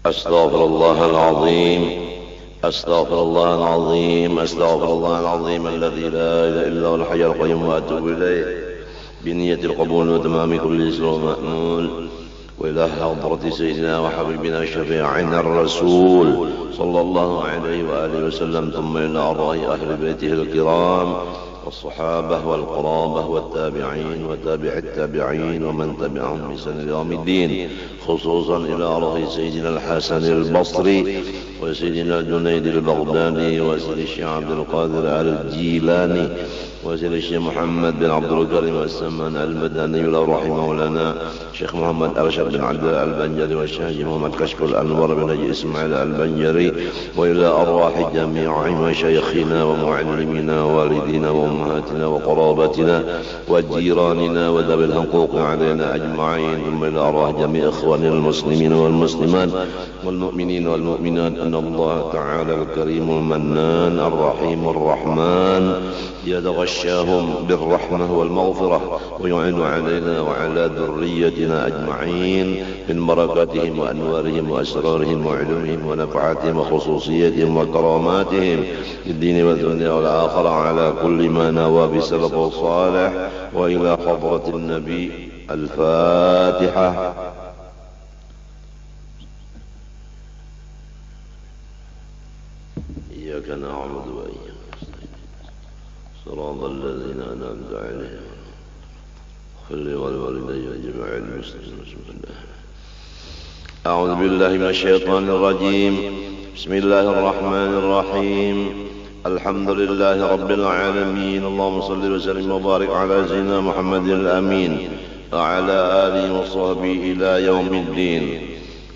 أستغفر الله العظيم أستغفر الله العظيم أستغفر الله العظيم الذي لا إله إلا هو الحي القيوم وأتوب إليه بنية القبول وتمام كل سر مأمول وإلى حضرة سيدنا وحبيبنا شفيعنا الرسول صلى الله عليه وآله وسلم ثم إلى أرواح أهل بيته الكرام والصحابة والقرابة والتابعين وتابع التابعين ومن تبعهم بإحسان يوم الدين خصوصا إلى أرواح سيدنا الحسن البصري وسيدنا الجنيد البغدادي وسيد الشيخ عبد القادر الجيلاني وسيد الشيخ محمد بن عبد الكريم السمان المدني له رحمه مولانا الشيخ محمد أرشد بن عبد البنجري والشيخ محمد كشف الأنور بن حجي إسماعيل البنجري وإلى أرواح جميع مشايخنا ومعلمينا ووالدينا وأمهاتنا وقرابتنا وجيراننا وذوي الحقوق علينا أجمعين ثم إلى أرواح جميع إخواننا المسلمين والمسلمات والمؤمنين والمؤمنات أن الله تعالى الكريم المنان الرحيم الرحمن يتغشاهم بالرحمة والمغفرة ويعين علينا وعلى ذريتنا أجمعين من بركاتهم وأنوارهم وأسرارهم وعلومهم ونفعاتهم وخصوصياتهم وكراماتهم في الدين والدنيا والآخرة على كل ما نوى بسلف الصالح وإلى حضرة النبي الفاتحة. إياك نعبد وإياك نستعين صراط الذين أنعمت عليهم خل والوالدين وجميع المسلمين. بسم الله. أعوذ بالله من الشيطان الرجيم. بسم الله الرحمن الرحيم. الحمد لله رب العالمين. اللهم صل وسلم وبارك على سيدنا محمد الأمين وعلى آله وصحبه إلى يوم الدين.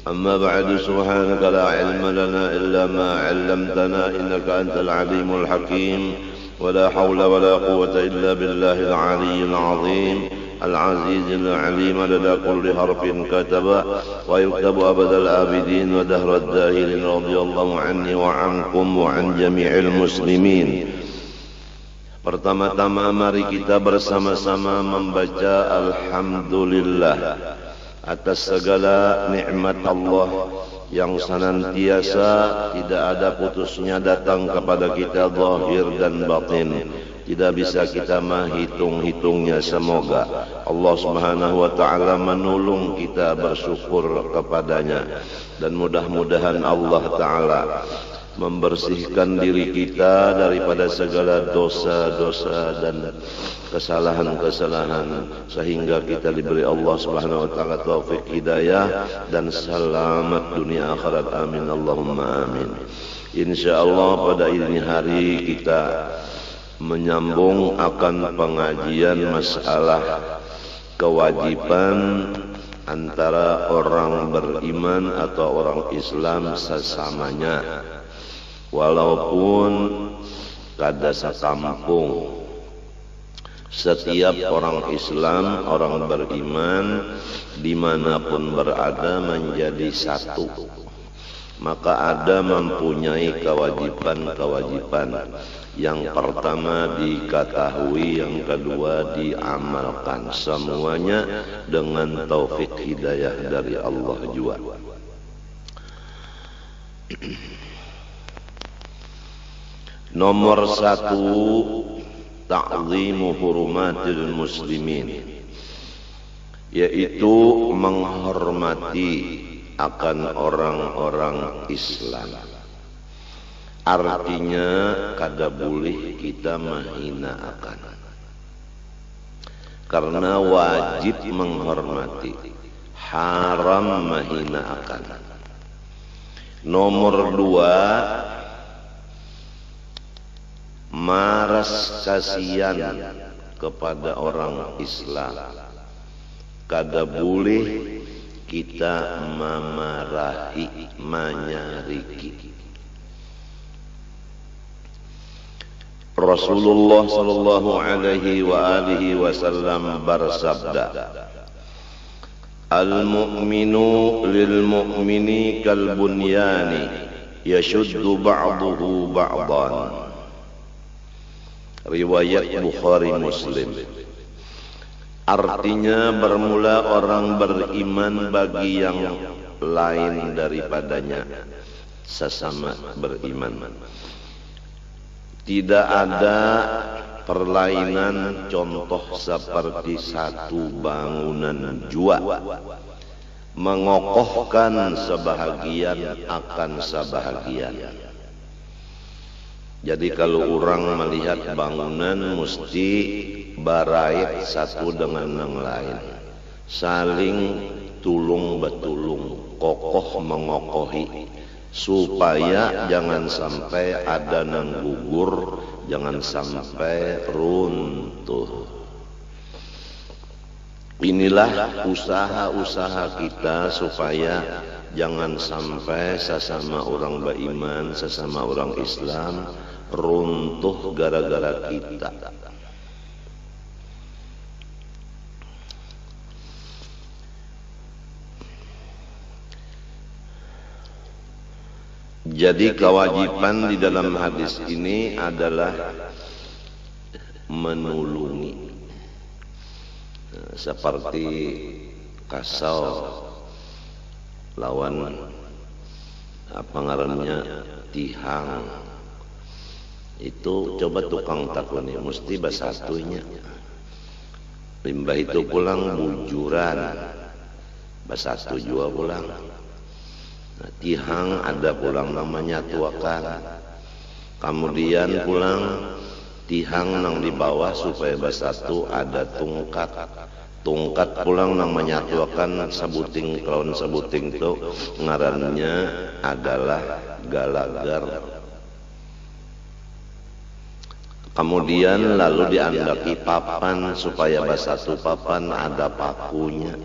أما بعد سبحانك لا علم لنا إلا ما علمتنا إنك أنت العليم الحكيم ولا حول ولا قوة إلا بالله العلي العظيم العزيز العليم لدى كل حرف كتب ويكتب أبد الآبدين ودهر الداهرين رضي الله عني وعنكم وعن جميع المسلمين. Pertama-tama mari kita bersama-sama membaca Alhamdulillah atas segala nikmat Allah yang senantiasa tidak ada putusnya datang kepada kita zahir dan batin. Tidak bisa kita menghitung-hitungnya. Semoga Allah Subhanahu wa taala menolong kita bersyukur kepadanya dan mudah-mudahan Allah taala membersihkan diri kita daripada segala dosa-dosa dan kesalahan-kesalahan sehingga kita diberi Allah Subhanahu wa taala taufik hidayah dan selamat dunia akhirat. Amin Allahumma amin. Insyaallah pada ini hari kita menyambung akan pengajian masalah kewajiban antara orang beriman atau orang Islam sesamanya. Walaupun kada sakampung, setiap orang Islam, orang beriman dimanapun berada menjadi satu. Maka ada mempunyai kewajiban-kewajiban. Yang pertama diketahui, yang kedua diamalkan. Semuanya dengan taufik hidayah dari Allah jua. Nomor 1, ta'zimu hurumatil muslimin, yaitu menghormati akan orang-orang Islam. Artinya kada boleh kita menghina akan, karena wajib menghormati, haram menghina akan. Nomor 2, maras kasihan kepada orang Islam. Kada boleh kita memarahi, menyariki. Rasulullah sallallahu alaihi wa alihi wasallam bersabda, Al-mu'minu lil-mu'mini kal-bunyani yashuddu ba'duhu ba'dan. Riwayat Bukhari Muslim. Artinya bermula orang beriman bagi yang lain daripadanya sesama beriman. Tidak ada perlainan contoh seperti satu bangunan jua mengokohkan sebahagian akan sebahagian. Jadi kalau orang melihat bangunan mesti barait satu dengan yang lain, saling tulung betulung, kokoh mengokohi, supaya jangan sampai ada yang gugur, jangan sampai runtuh. Inilah usaha-usaha kita supaya jangan sampai sesama orang beriman, sesama orang Islam runtuh gara-gara kita. Jadi kewajiban di dalam hadis ini adalah menulungi, seperti kasau lawan apa ngarannya tihang. Itu coba tukang takuni mesti basatunya. Limbah itu pulang bujuran, basatu jua pulang. Nah, tihang ada pulang namanya tuakan. Kemudian pulang tihang nang di bawah supaya basatu ada tungkat. Tungkat pulang namanya tuakan sabuting, kawan sabuting itu ngarannya adalah galagar. Kemudian lalu diandaki papan supaya basatu papan ada pakunya.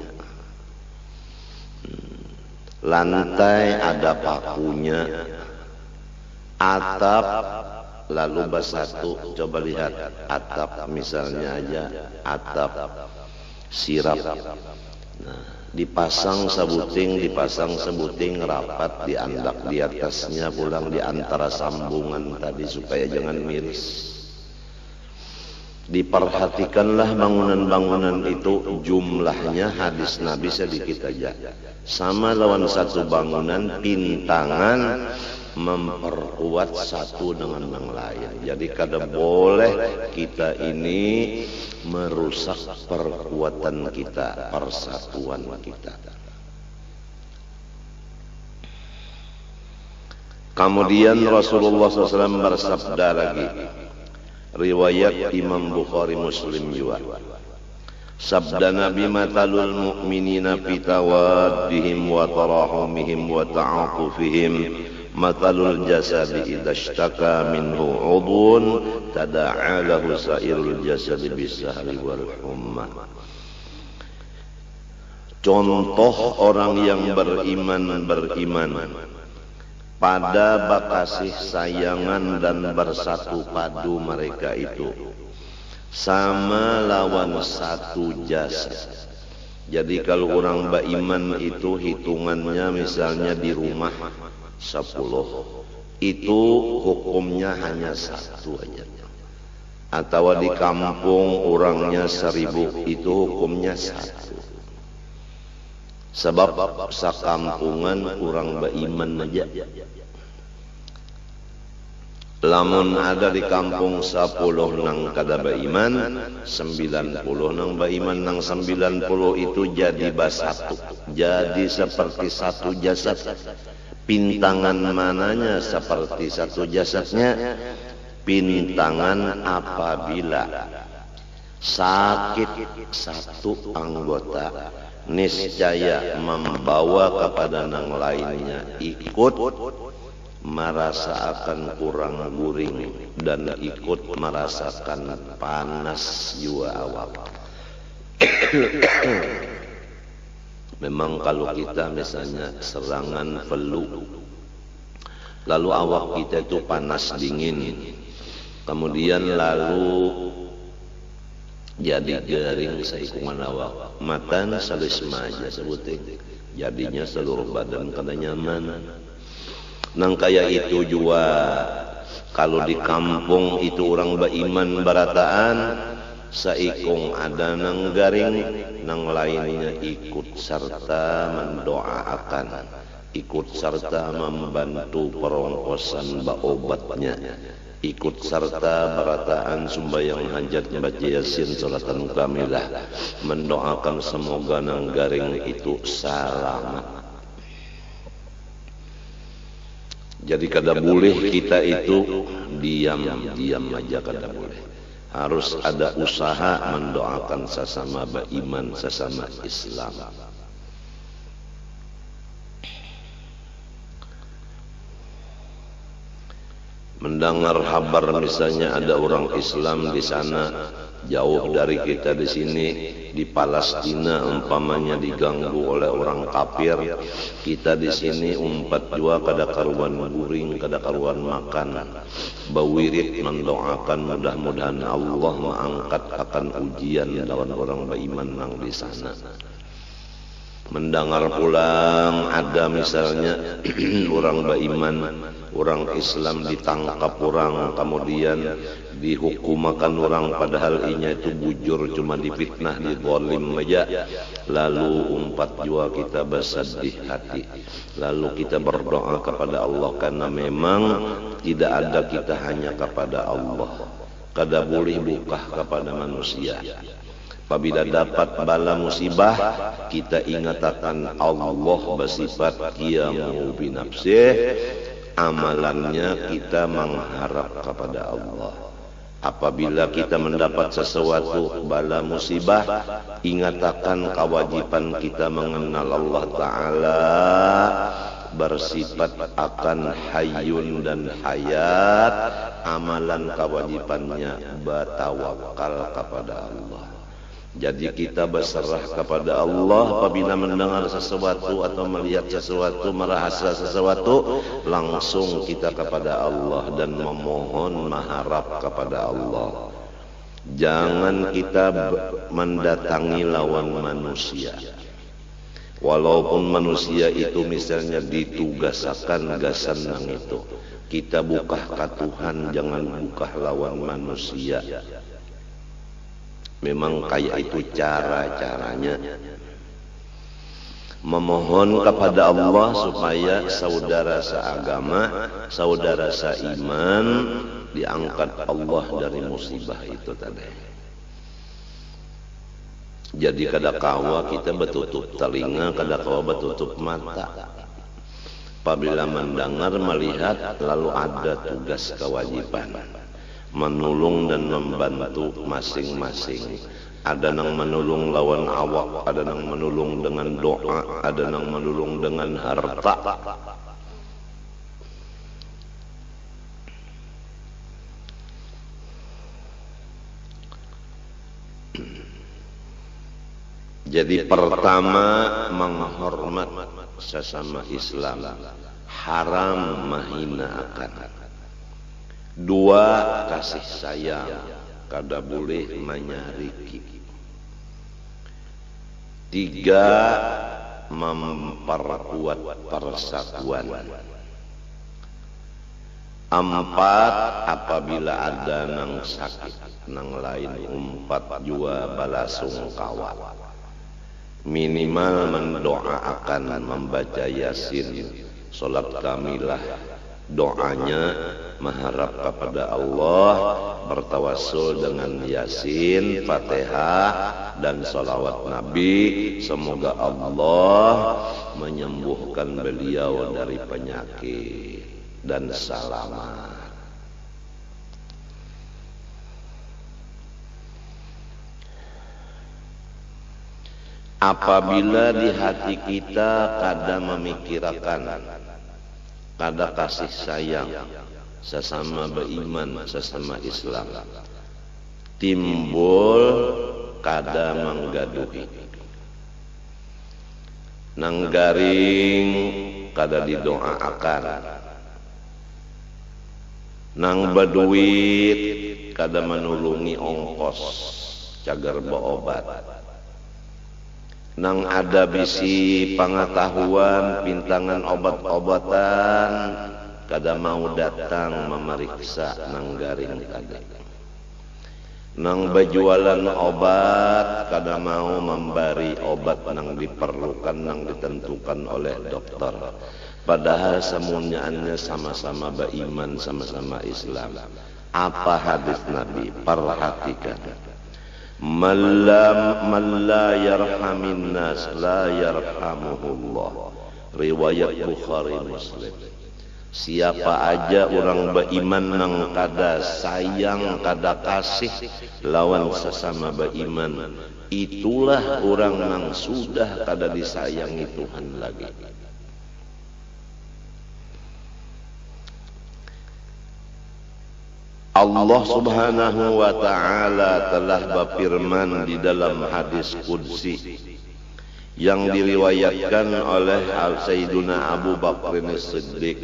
Lantai ada pakunya. Atap lalu basatu, coba lihat atap misalnya aja atap sirap. Nah, dipasang sebuting rapat diandak di atasnya pulang di antara sambungan tadi supaya jangan miris. Diperhatikanlah bangunan-bangunan itu jumlahnya, hadis Nabi sedikit aja. Sama lawan satu bangunan pintangan memperkuat satu dengan yang lain. Jadi kada boleh kita ini merusak perkuatan kita, persatuan kita. Kemudian Rasulullah SAW bersabda lagi, riwayat Imam Bukhari Muslim juga. Sabda Nabi, matalul mu'minina fi tawaddihim wa tarahumihim wa ta'atufihim matalul jasadi idza ishtaka minhu 'udhun tada'a lahu sa'irul jasadi bis-sahri wal humma. Contoh orang yang beriman pada bakasih sayangan dan bersatu padu mereka itu sama lawan satu jasad. Jadi kalau orang beriman itu hitungannya misalnya di rumah 10, itu hukumnya hanya satu aja. Atau di kampung orangnya 1000, itu hukumnya satu. Sebab sakampungan orang beriman aja. Lamun ada di kampung 10 nang kada beriman, 90 nang beriman, nang 90 itu jadi basatu. Jadi seperti satu jasad. Pintangan mananya seperti satu jasadnya? Pintangan apabila sakit satu anggota, niscaya membawa kepada yang lainnya ikut merasakan kurang guring dan ikut merasakan panas jua awak. Memang kalau kita misalnya serangan flu, lalu awak kita itu panas dingin, kemudian lalu jadi garing saikungan awak, matan salisma aja sebuting, jadinya seluruh badan kada nyaman. Nang kaya itu juga kalau di kampung itu orang beriman barataan, saikung ada nang garing nang lainnya ikut serta mendoakan, ikut serta membantu perongkosan obatnya, ikut serta berataan sembahyang hajat, baca yasin, salatan kamilah, mendoakan semoga nang garing itu selamat. Jadi kada boleh kita itu diam aja, kada boleh. Harus ada usaha mendoakan sesama beriman, sesama Islam. Mendengar kabar misalnya ada orang Islam di sana jauh dari kita di sini, di Palestina umpamanya diganggu oleh orang kafir, kita di sini umpat jua kada karuan guring, kada karuan makan, bawirit mendoakan mudah-mudahan Allah mengangkat akan ujian lawan orang beriman nang di sana. Mendengar pulang ada misalnya orang beriman, orang Islam ditangkap orang, kemudian dihukumakan orang, padahal inya itu bujur, cuma difitnah, dizalim aja. Lalu umpat jua kita bersedih hati, lalu kita berdoa kepada Allah, karena memang tidak ada kita hanya kepada Allah, kada boleh buka kepada manusia. Apabila dapat bala musibah, kita ingatkan Allah bersifat qiyamu binafsih, amalannya kita mengharap kepada Allah. Apabila kita mendapat sesuatu bala musibah, ingatkan kewajiban kita mengenal Allah Ta'ala, bersifat akan hayyun dan hayat, amalan kewajibannya bertawakal kepada Allah. Jadi kita berserah kepada Allah apabila mendengar sesuatu atau melihat sesuatu, merasa sesuatu, langsung kita kepada Allah dan memohon, mengharap kepada Allah. Jangan kita mendatangi lawan manusia. Walaupun manusia itu misalnya ditugaskan gasan nang itu, kita buka ke Tuhan, jangan buka lawan manusia. Memang kayak itu cara-caranya. Memohon kepada Allah supaya saudara seagama, saudara seiman diangkat Allah dari musibah itu tadi. Jadi kada kawa kita betutup telinga, kada kawa betutup mata. Apabila mendengar, melihat, lalu ada tugas kewajiban menulung dan membantu masing-masing. Ada nang menulung lawan awak, ada nang menulung dengan doa, ada nang menulung dengan harta. Jadi pertama, menghormat sesama Islam, haram menghinakan. Dua, kasih sayang, kada boleh menyariki. Tiga, memperkuat persatuan. Empat, apabila ada nang sakit, nang lain umpat jua balasungkawa. Minimal mendoakan, membaca yasin, salat kamilah, doanya mengharap kepada Allah, bertawassul dengan yasin, fatihah, dan salawat Nabi. Semoga Allah menyembuhkan beliau dari penyakit dan selamat. Apabila di hati kita kada memikirkan, kada kasih sayang sesama beriman, sesama Islam, timbul kada menggaduhi, nang garing kada didoakan, nang berduit kada menulungi ongkos cagar berobat, nang ada bisi pengetahuan pintangan obat-obatan kada mau datang memeriksa nang garing tadi. nang berjualan obat kada mau memberi obat nang diperlukan nang ditentukan oleh dokter, padahal semuanya sama-sama beriman, sama-sama Islam. Apa hadis Nabi? Perhatikan, man la yarhamin nas la yarhamuhullah, riwayat Bukhari Muslim. Siapa aja orang beriman nang kada sayang, kada kasih lawan sesama beriman, itulah orang nang sudah kada disayangi Tuhan lagi. Allah Subhanahu wa ta'ala telah berfirman di dalam hadis qudsi yang diriwayatkan oleh Sayyiduna Abu Bakr As-Siddiq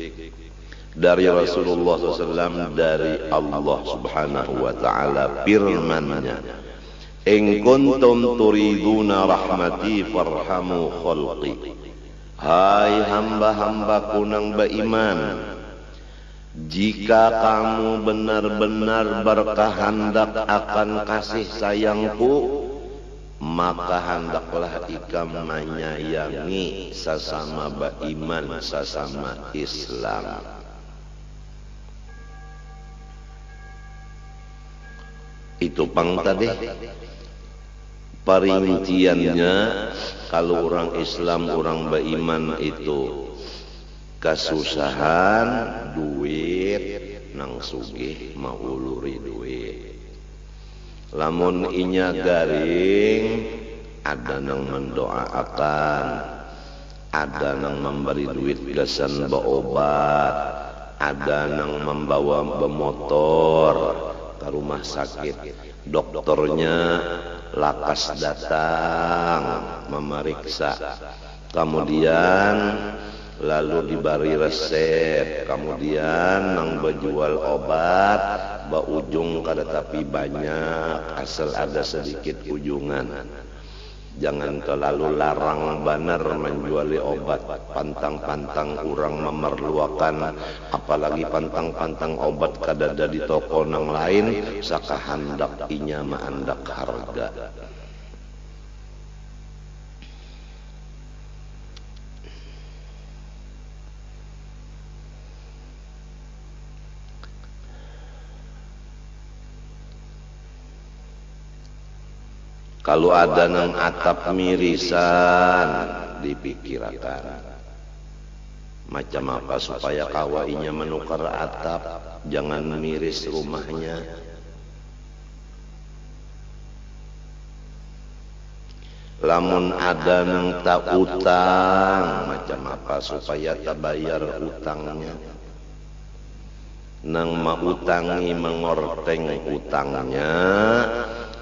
dari Rasulullah SAW, dari Allah Subhanahu wa ta'ala firman-Nya, in kuntum turiduna rahmati farhamu khalqi, hai hamba-hambaku nang beriman, jika kamu benar-benar berkehendak akan kasih sayangku, maka hendaklah ikam menyayangi sesama beriman, sesama Islam. Itu pang tadi perinciannya. Kalau orang Islam, orang beriman itu kesusahan duit nang sugih mau uluri duit, lamun inya garing ada nang mendoakan, ada nang memberi duit gasan berobat, ada nang membawa bermotor ke rumah sakit, dokternya lakas datang memeriksa, kemudian lalu diberi resep, kemudian nang berjual obat ujung kada tapi banyak, asal ada sedikit ujungan. Jangan terlalu larang banar menjuali obat, pantang-pantang orang memerluakan, apalagi pantang-pantang obat kada ada di toko nang lain, saka handak inya maandak harga. Kalau ada nang atap mirisan, dipikirkan macam apa supaya kawainya menukar atap, jangan miris rumahnya. Lamun ada nang tak utang, macam apa supaya tak bayar utangnya. Nang mautangi mengorteng utangnya,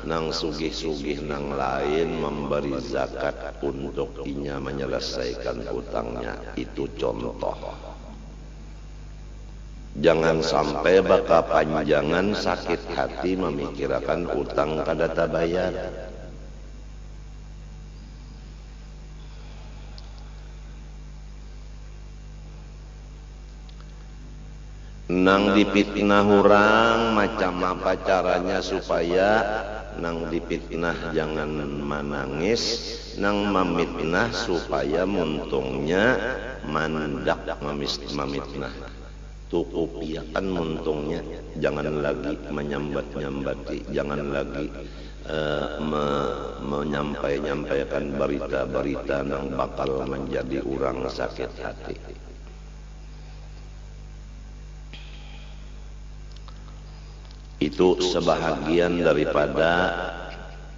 nang sugih-sugih nang lain memberi zakat untuk inya menyelesaikan utangnya. Itu contoh. Jangan sampai baka panjangan sakit hati memikirkan utang kada tabayar. Nang dipitnah orang, macam apa caranya supaya nang dipitnah jangan menangis, nang memitnah supaya muntungnya mandak memitnah. Tukupiakan muntungnya, jangan lagi menyambat-nyambati, jangan lagi menyampaikan berita-berita nang bakal menjadi orang sakit hati. Itu sebahagian daripada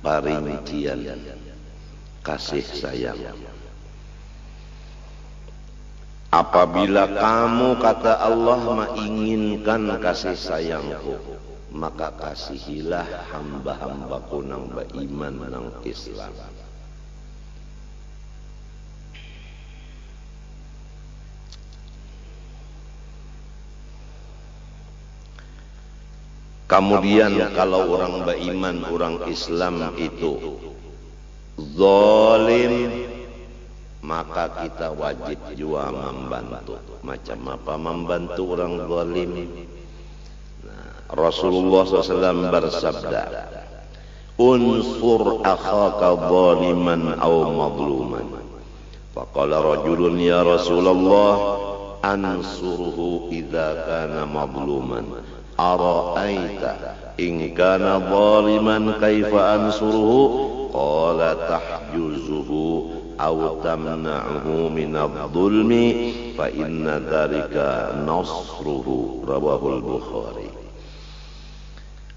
perincian kasih sayang. Apabila kamu, kata Allah, menginginkan kasih sayangku, maka kasihilah hamba-hambaku nang beriman nang Islam. Kemudian kalau orang beriman, orang Islam itu zalim, maka kita wajib juga membantu. Macam apa membantu orang zalim? Nah, Rasulullah SAW bersabda, unsur akhaka zaliman aw madluman. Faqala rajulun ya Rasulullah ansuruhu idza kana madluman ara'aita in kana zaliman kaifa ansuruhu qala tahjuzuhu aw tamna'uhu min adh-dhulmi fa inna dzalika nasruhu. Rawahul Bukhari.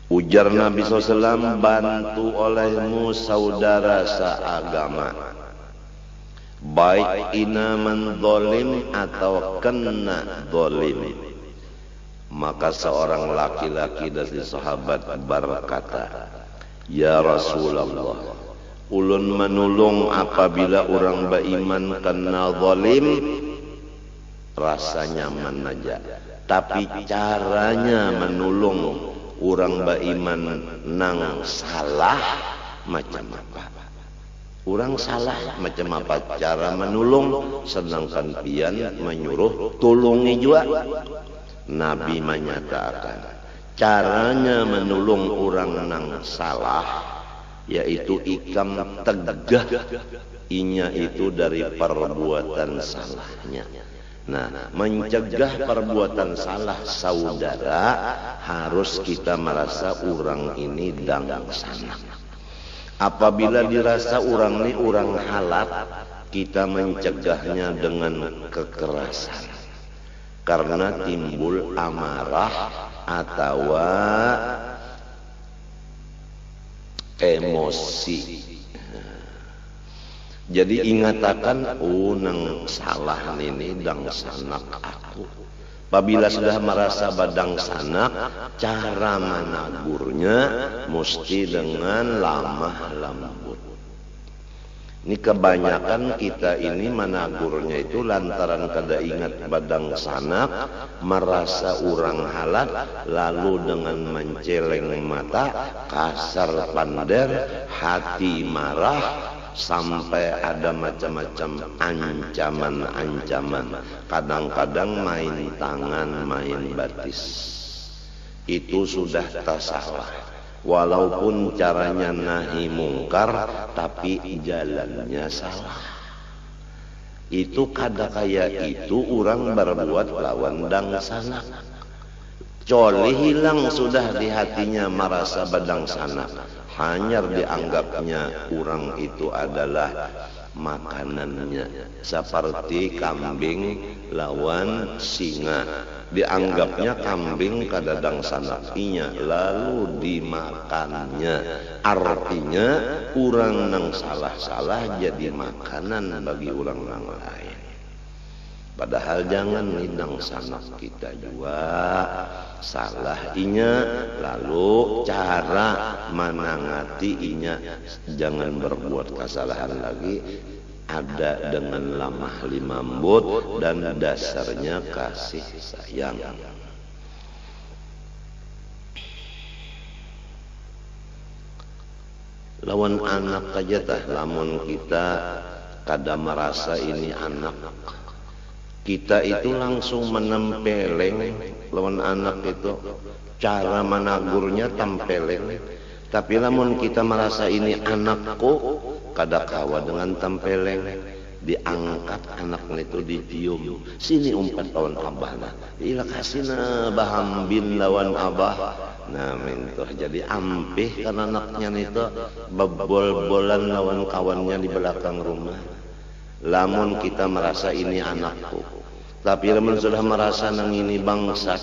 Ujar Nabi SAW, bantu olehmu saudara seagama, baik inaman zalim atau kena zalim. Maka seorang laki-laki dari sahabat berkata, ya Rasulullah, ulun menulung apabila orang beriman kena zalim, rasa nyaman aja. Tapi caranya menulung orang beriman nang salah macam apa? Orang salah macam apa cara menolong, sedangkan pian menyuruh tolongi juga. Nabi menyatakan caranya menolong orang nang salah yaitu ikam tegah inya itu dari perbuatan salahnya. Nah, mencegah perbuatan salah saudara harus kita merasa orang ini dang sana. Apabila dirasa orang ini orang halal, kita mencegahnya dengan kekerasan. Karena timbul amarah atau emosi. Jadi ingatakan, nang salah ini dang sanak aku. Apabila sudah merasa badang sanak, cara menagurnya mesti dengan lamah lembut. Ini kebanyakan kita ini menagurnya itu lantaran kada ingat badang sanak, merasa orang halal, lalu dengan menceleng mata, kasar pander, hati marah, sampai ada macam-macam ancaman-ancaman. Kadang-kadang main tangan, main batis. Itu sudah tak salah. Walaupun caranya nahi mungkar, tapi jalannya salah. Itu kada kaya itu orang berbuat lawan dang sana. Coli hilang sudah di hatinya merasa badang sana. Hanya dianggapnya orang itu adalah makanannya, seperti kambing lawan singa. Dianggapnya kambing kadadang sanakinya, lalu dimakannya. Artinya orang nang salah-salah jadi makanan bagi orang yang lain. Padahal jangan nidang sanak kita juga salah inya, lalu cara menangati inya jangan berbuat kesalahan lagi, ada dengan lamah lembut dan dasarnya kasih sayang. Lawan anak aja tah, lamun kita kada merasa ini anak, kita itu langsung menempeleng lawan anak itu, cara menagurnya tempeleng. Tapi lamun kita merasa ini anakku, kada kawa dengan tempeleng, diangkat anak itu dicium, sini umpat lawan abah, nah ila kasina bahambin lawan abah. Nah mentoh jadi ampih kan anaknya itu bebol-bolan lawan kawannya di belakang rumah. Lamun kita merasa ini anakku, tapi lamun sudah merasa nang ini bangsa,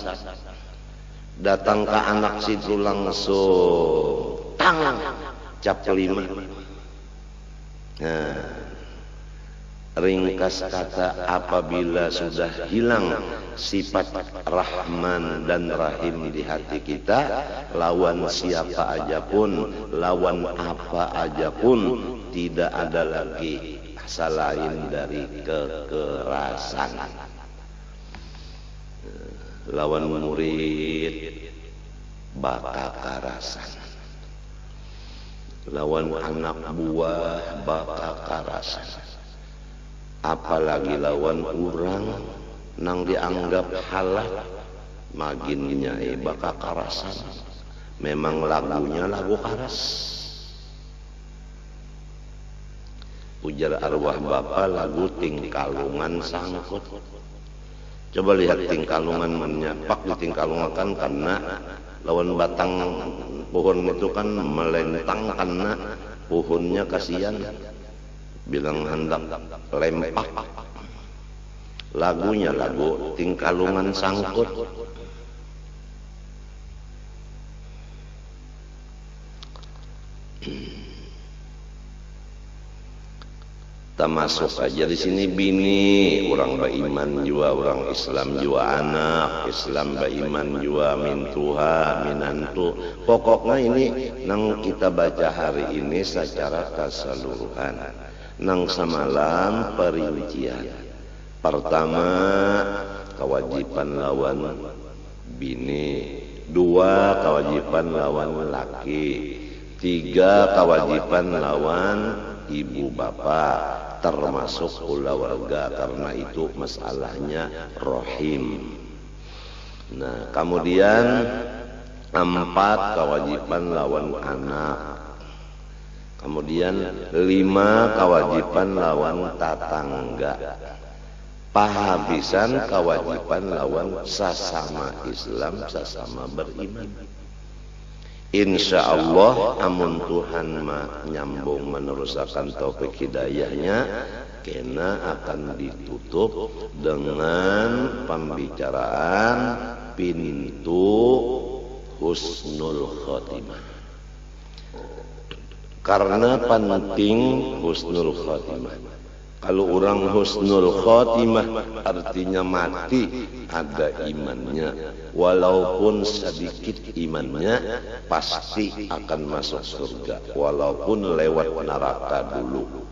datang ke anak situ langsung tang cap kelima. Nah, ringkas kata, apabila sudah hilang sifat Rahman dan Rahim di hati kita, lawan siapa aja pun, lawan apa aja pun, tidak ada lagi selain dari kekerasan. Lawan murid bakal kekerasan, lawan anak buah bakal kekerasan, apalagi lawan orang nang dianggap halal maginnya bakal kekerasan. Memang lagunya lagu keras, Ujar arwah bapa lagu Tingkalungan sangkut. Coba lihat Tingkalungan menyapak di Tingkalungan karena lawan batang pohon itu kan melentang karena pohonnya kasihan. Bilang hendak lempak. Lagunya lagu Tingkalungan sangkut. Termasuk aja di sini bini orang beriman jua, orang Islam jua, anak Islam beriman jua, mintuha minantu. Pokoknya ini nang kita baca hari ini secara keseluruhan. Nang semalam perincian. Pertama kewajiban lawan bini, dua kewajiban lawan laki, tiga kewajiban lawan ibu bapak, termasuk keluarga karena itu masalahnya rohim. Nah, kemudian 4 kewajiban lawan anak. Kemudian 5 kewajiban lawan tetangga. Pahabisan kewajiban lawan sesama Islam, sesama beriman. Insya Allah amun Tuhan nyambung meneruskan taufik hidayahnya, kena akan ditutup dengan pembicaraan pintu husnul khotimah. Karena penting husnul khotimah. Kalau orang husnul khotimah artinya mati ada imannya. Walaupun sedikit imannya pasti akan masuk surga. Walaupun lewat neraka dulu.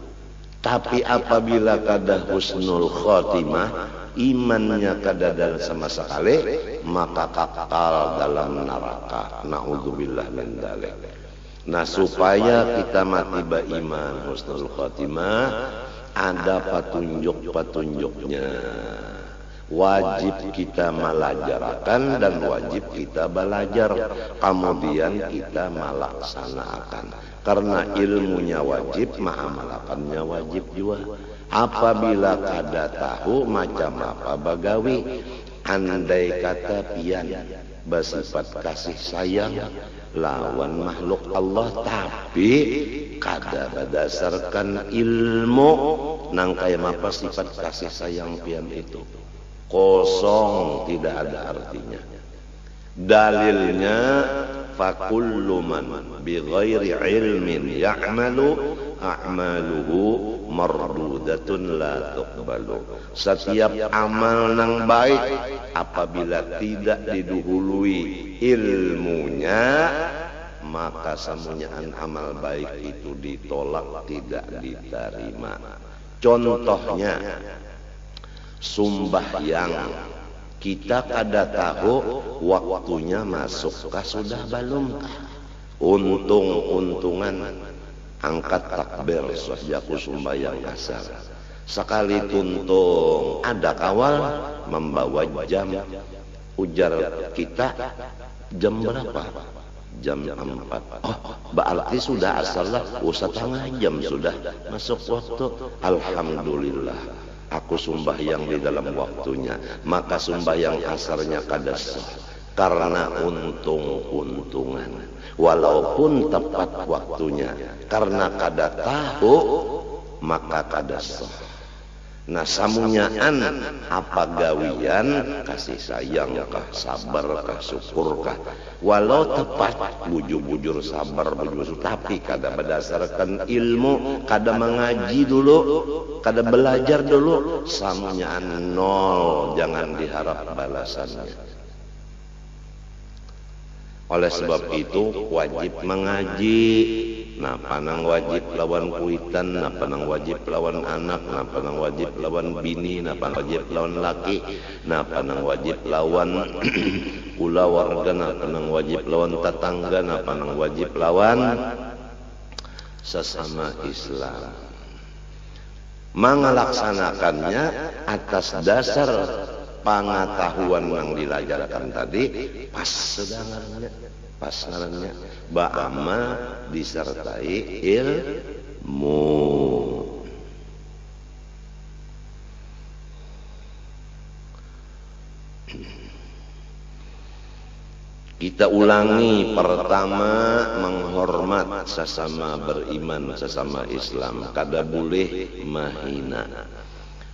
Tapi apabila kada husnul khotimah, imannya kada ada sama sekali, maka kekal dalam neraka. Na'udzubillah min dzalik. Nah, supaya kita mati beriman husnul khotimah, ada petunjuk-petunjuknya. Wajib kita melajarkan dan wajib kita belajar. Kemudian kita melaksanakan. Karena ilmunya wajib, mengamalkannya wajib juga. Apabila kada tahu macam apa bagawi, andai kata pian bersifat kasih sayang lawan makhluk Allah, tapi kada berdasarkan ilmu nang kaya apa sifat kasih sayang pian itu kosong, tidak ada artinya. Dalilnya fakullu man bighairi ilmin ya'malu a'maluhu mardudatun la tuqbalu. Setiap amal nang baik apabila tidak didahului ilmunya, maka semuanya amal baik itu ditolak, tidak diterima. Contohnya sembahyang, kita kada tahu waktunya masukkah sudah belum. Untung-untungan angkat takbir sahjaku sembahyang asar. Sekali tuntung ada kawal membawa jam, ujar kita jam berapa? Jam 4. Oh, berarti sudah asar lah. Setengah jam sudah masuk waktu. Alhamdulillah, aku sembahyang di dalam waktunya. Maka sembahyang asarnya kada sah karena untung-untungan. Walaupun tepat waktunya, karena kada tahu maka kada sah. Nah, samunyaan apa gawian, kasih sayang kah, sabar kah, syukur kah, walau tepat bujur-bujur sabar bujur, tapi kada berdasarkan ilmu, kada mengaji dulu, kada belajar dulu, samunyaan nol, jangan diharap balasannya. Oleh sebab itu wajib mengaji. Nah, panang wajib lawan kuitan, nah panang wajib lawan anak, nah panang wajib lawan bini, nah panang wajib lawan laki, nah panang wajib lawan kula warga, nah panang wajib lawan tetangga, nah panang wajib lawan sesama Islam. Mengelaksanakannya atas dasar pengetahuan yang dilajarkan tadi, pas ngarannya ba'ama disertai ilmu. Kita ulangi. Pertama, menghormat sesama beriman, sesama Islam, kada boleh mahina.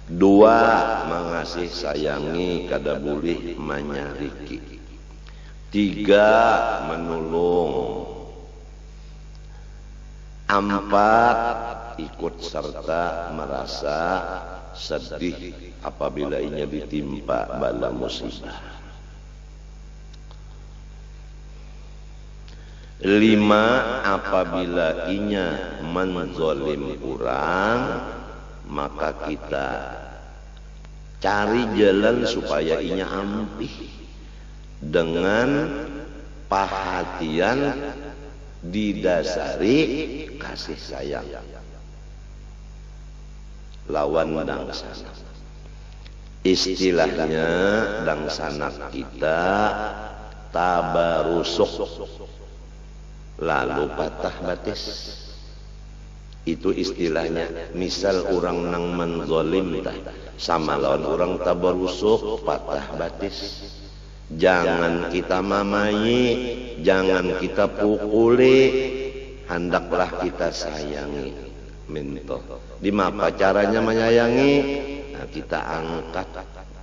Dua, mengasih sayangi, kada boleh menyariki. Tiga, menolong. Empat, ikut serta merasa sedih apabila inya ditimpa bala musibah. Lima, apabila inya menzolim orang, maka kita cari jalan supaya inya ampih dengan perhatian didasari kasih sayang lawan dangsana. Istilahnya dangsana kita tabarusuk, lalu patah batis. Itu istilahnya. Misal orang nang menzolim sama lawan orang tabarusuk, patah batis. Jangan kita mamayi, jangan kita pukuli, hendaklah kita sayangi. Minto. Di mapa caranya menyayangi? Nah, kita angkat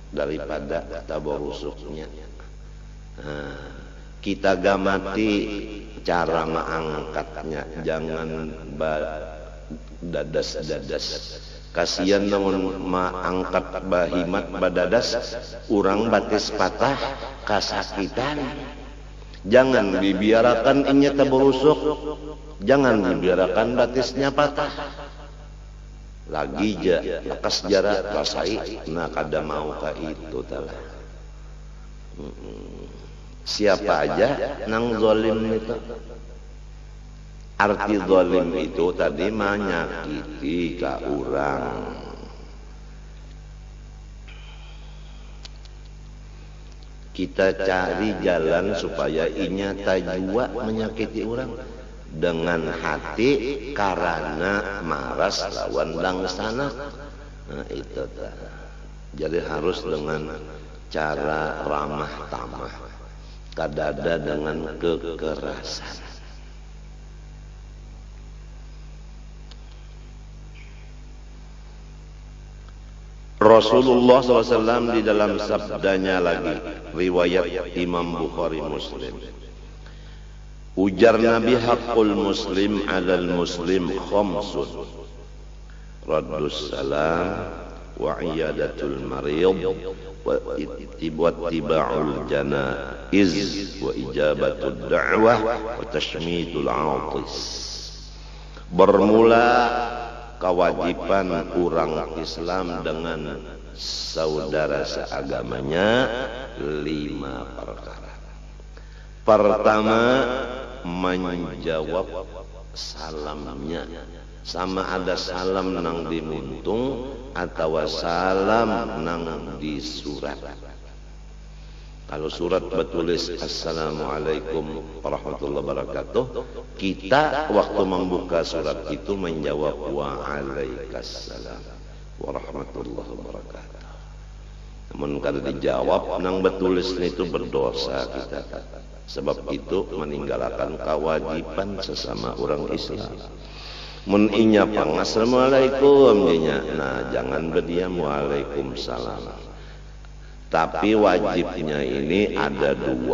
daripada tabarusuknya. Nah, kita gamati cara mengangkatnya, jangan dadas-dadas. Kasihan namun mengangkat bahimat badadas, orang batis patah kasakitan. Jangan dibiarkan inya tabarusuk, jangan dibiarkan batisnya patah. Lagi lekas jarak rasai, nah kada mau ka itu telah. Siapa aja nang zalim itu. Arti zalim itu tadi menyakiti ka orang. Kita cari jalan supaya inya tajwa menyakiti orang dengan hati karena maras lawan dangsana. Nah itu tak. Jadi harus dengan cara ramah tamah, kadada dengan kekerasan. Rasulullah SAW di dalam sabdanya lagi, riwayat Imam Bukhari Muslim, ujar Nabi, haqqul muslim alal muslim khamsun, raddus salam wa iyadatul marid wa ittiba'ul janaiz wa ijabatud da'wah wa tashmitul 'atis. Bermula kewajiban orang Islam dengan saudara seagamanya 5 perkara. Pertama, menjawab salamnya, sama ada salam nang dimuntung atau salam nang di surat. Kalau surat bertulis Assalamualaikum warahmatullahi wabarakatuh, kita waktu membuka surat itu menjawab Waalaikumsalam warahmatullahi wabarakatuh. Namun kalau dijawab nang bertulis itu berdosa kita. Sebab itu meninggalkan kewajiban sesama orang Islam. Mun inya pang Assalamualaikum dinya, nah jangan berdiam Waalaikumsalam. Tapi wajibnya ini ada 2,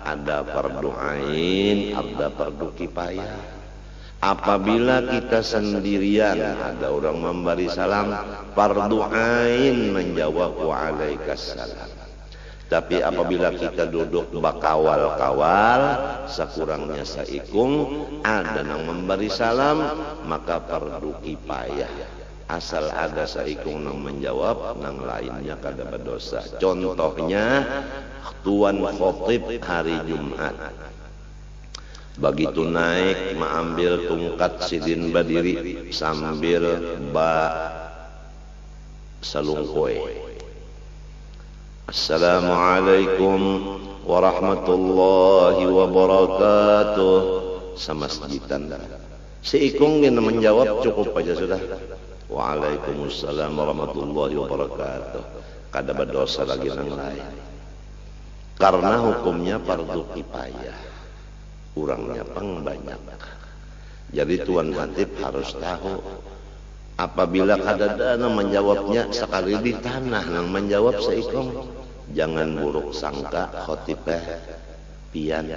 ada fardu ain, ada fardu kifayah. Apabila kita sendirian ada orang memberi salam, fardu ain menjawab waalaikumsalam. Tapi apabila kita duduk bakawal-kawal, sekurangnya saikung, ada yang memberi salam, maka fardu kifayah. Asal ada saikung nang menjawab, nang lainnya kada berdosa. Contohnya tuan khotib hari Jumat, begitu naik mengambil tungkat sidin berdiri sambil salungkoy, Assalamualaikum warahmatullahi wabarakatuh, semasjidan. Seikung yang menjawab cukup aja sudah. Waalaikumsalam warahmatullahi wabarakatuh. kada berdosa lagi nang lain. Karena hukumnya fardu kifayah, urangnya pang banyak. Jadi Tuan Hatib harus tahu, apabila kadada menjawabnya sekali di tanah nang menjawab seikong, jangan buruk sangka khotibah pian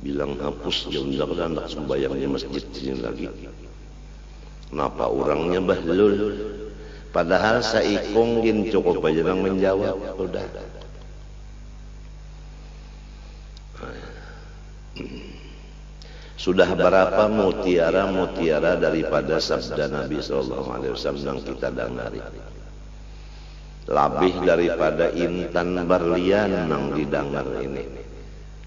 bilang hapus jauh dan nak sembahyang di masjid sini lagi. Kenapa orangnya bahlul? Padahal seikong gin cukup aja nang menjawab udah. Sudah berapa mutiara daripada sabda Nabi SAW yang kita dengari. Lebih daripada intan berlian yang didengar ini.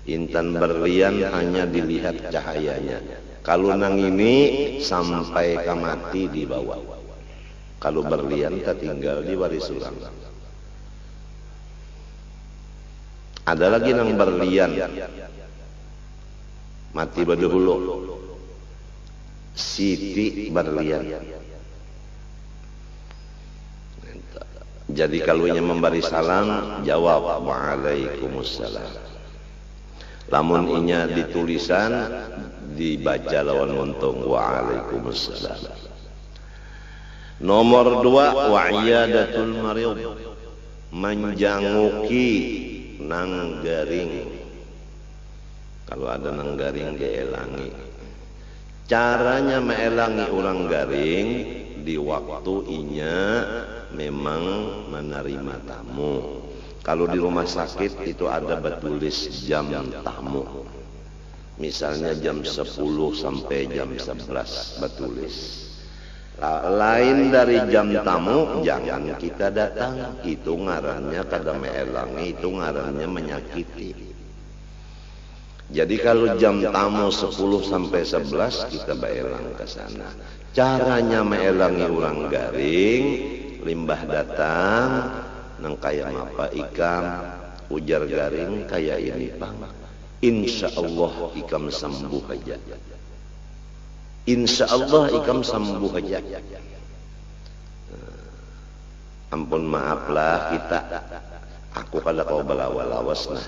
Intan berlian hanya dilihat cahayanya. Kalau nang ini sampai ke mati di bawah. Kalau berlian tak tinggal di waris urang. Ada lagi nang berlian. Mati badahulu Siti berlian. Jadi kalau ia memberi salam, jawab waalaikumsalam. Lamun inya ditulisan, dibaca lawan untung waalaikumsalam. Nomor 2, wa'iyadatul marid, menjanguki nang garing. Kalau ada nang garing dielangi. Caranya meelangi orang garing di waktu inya memang menerima tamu. Kalau di rumah sakit itu ada bertulis jam tamu. Misalnya jam 10 sampai jam 11 bertulis. Lain dari jam tamu jangan kita datang. Itu ngarannya kada meelangi, itu ngarannya menyakiti. Jadi kalau jam tamu 10 sampai 11 kita baelang ke sana. Caranya meelangi orang garing, limbah datang, nang kaya mapa ikam, ujar garing kaya ini pang. Insya Allah ikam sembuh aja. Insya Allah ikam sembuh aja. Ampun maaflah kita, aku kada kau balawas nah.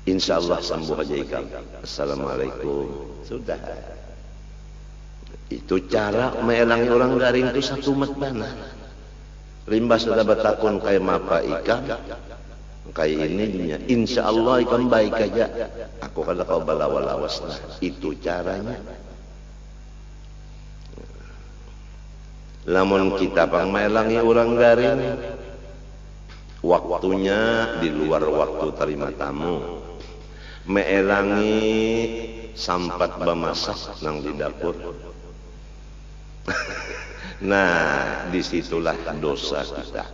Insya Allah sembuh aja ikam. Assalamualaikum. Sudah. Itu cara meelangi orang garing itu satu matbana. Limbah sudah bertakun kayak mapa ikam. Kayak ininya. Insya Allah ikam baik aja. Aku kada kau balawas nah. Itu caranya. Lamun kita pang meelangi orang garing, waktunya di luar waktu terima tamu. Meelangi sampat bemasak nang di dapur. Nah, disitulah dosa kita.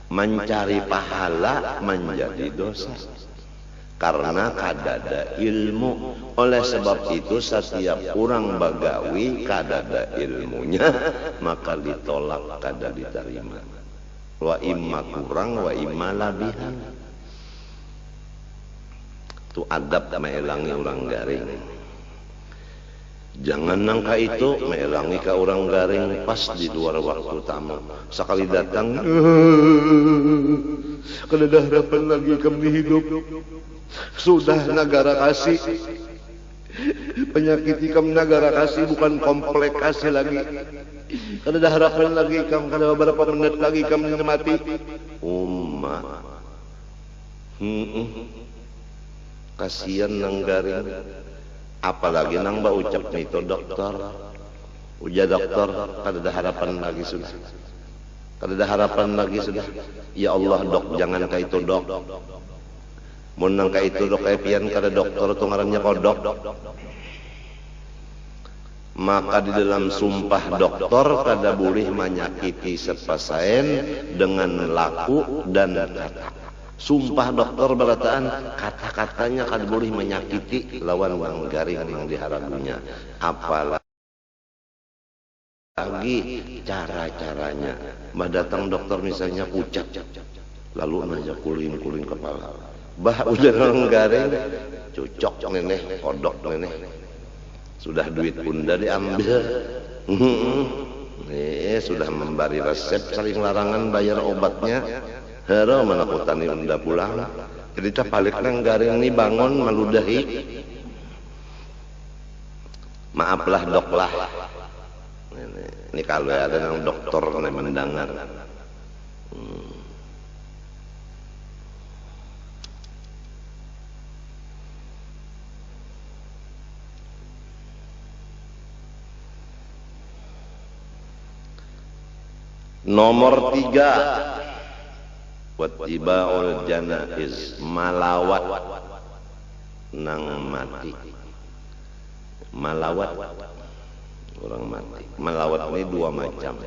Mencari pahala menjadi dosa. Karena kadada ilmu. Oleh sebab itu setiap orang bagawi kadada ilmunya, maka ditolak kada diterima. Wa imma kurang wa imma labihan. Itu adab meelangi orang garing. Jangan nangka itu meelangi ke orang garing pas di luar waktu tamu. Sekali datang, kada ada harapan lagi kami hidup. Sudah negara kasih. Penyakit ikam negara kasih bukan komplikasi lagi. Kada ada harapan lagi ikam, kada beberapa menit lagi kami mati. Ummah. Kasihan nang garing, apalagi nang mbak ucap itu dokter, ujar dokter, kada ada harapan lagi sudah, kada ada harapan lagi sudah. Ya Allah dok, jangan kayak itu dok, mun nang kayak itu dok kayak pian kada dokter itu ngarannya kodok. Maka di dalam sumpah dokter kada boleh menyakiti sepasaen dengan laku dan kata. Sumpah dokter berataan kata-katanya kada boleh menyakiti lawan wang garing yang diharagunya. Apalagi cara-caranya. Mbah datang dokter misalnya pucat, lalu nanya kulin-kulin kepala. Bah ujar orang garing, cocok neneh, kodok neneh. Sudah duit bunda diambil. Sudah memberi resep saling larangan bayar obatnya. Hero menakutani unda pulang. Jadi tak balik nang garing ni bangun meludahi. Maaflah dok lah. Ini kalau ada yang dokter yang mendengar. Nomor 3, wattiba'ul janaiz, malawat nang mati. Malawat orang mati. Malawat ini dua macam.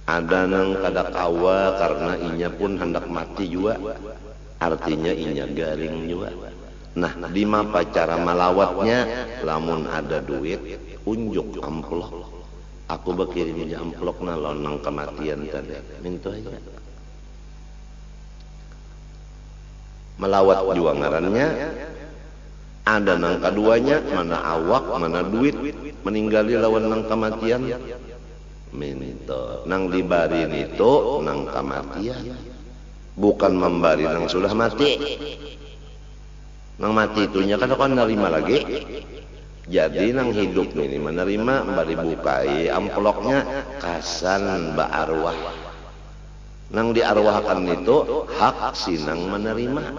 Ada nang kada kawa karena inya pun hendak mati juga. Artinya inya garing juga. Nah, di mapa cara malawatnya? Lamun ada duit, unjuk amplop. Aku berkirim amplop nang kematian tadi. Minta aja. Melawat juga ngarannya. Ada nang keduanya, mana awak, mana duit, meninggali lawan nang kematian. Minta. Nang dibarin itu nang kematian. Bukan membari nang sudah mati. Nang mati itunya kan akan nerima lagi. Jadi nang hidup ini menerima bari bukai amplopnya kasan ba arwah. Nang diarwahkan itu hak sinang menerima,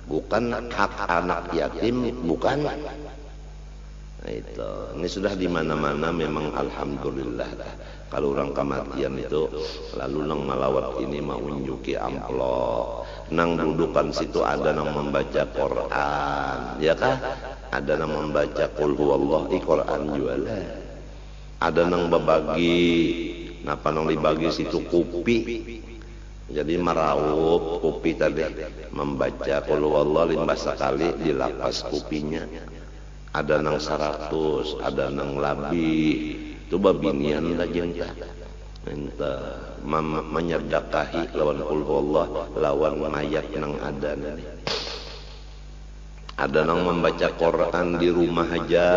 bukan hak anak yatim, bukan. Nah, itu ini sudah di mana-mana memang alhamdulillah. Kalau orang kematian itu lalu nang malawat ini mau unjuki amplop. Nang dudukan situ ada nang membaca Quran, ya kah? Ada nang membaca qul huwallahu Quran juga. Ada nang berbagi, napa nang dibagi situ kopi. Jadi meraup kopi tadi, membaca qul huwallahu 5 sekali dilapas kopinya. Ada nang 100, ada nang lebih. Itu babinian lajeng tah. Minta menyedakahi lawan qul huwallahu lawan mayat nang ada nih. Ada nang membaca Quran di rumah aja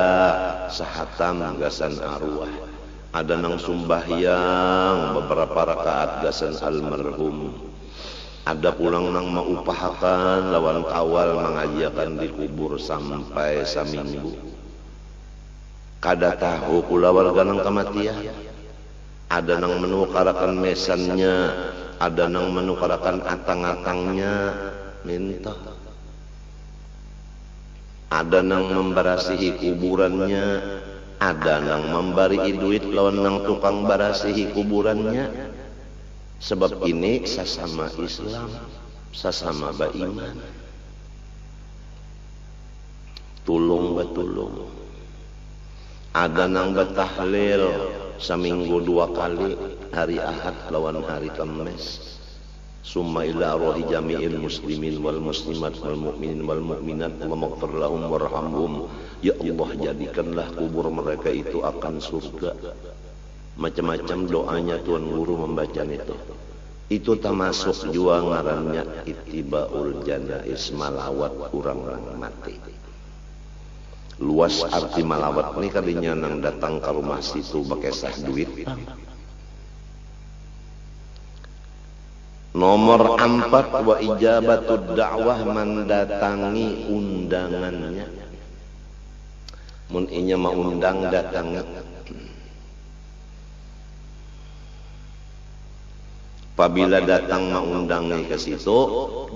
sahatam gasan arwah. Ada nang sumbahyang beberapa rakaat gasan almarhum. Ada pulang nang maupahakan lawan kawal mengajiakan di kubur sampai saminggu. Kada tahu kula warga nang kematian. Ada nang menukarakan mesannya, ada nang menukarakan atang-atangnya, minta. Ada nang membarasihi kuburannya, ada nang memberi duit lawan nang tukang barasihi kuburannya. Sebab ini sesama Islam, sesama beriman. Tulung batulung. Ada nang batahlil seminggu 2 kali, hari Ahad lawan hari Kamis. Summa ila arwahi jami'il muslimin wal muslimat wal mu'minin wal mu'minat wa maghfir lahum warhamhum. Ya Allah, jadikanlah kubur mereka itu akan surga. Macam-macam doanya Tuan Guru membaca itu. Itu termasuk juga ngarannya ittibaul janaiz, malawat orang mati. Luas arti malawat ini kalinya nang datang ke rumah situ bakesah duit. Nomor 4, wa ijabatud da'wah, mendatangi undangannya. Mun inya mau undang datangi. Apabila datang mengundang ke situ,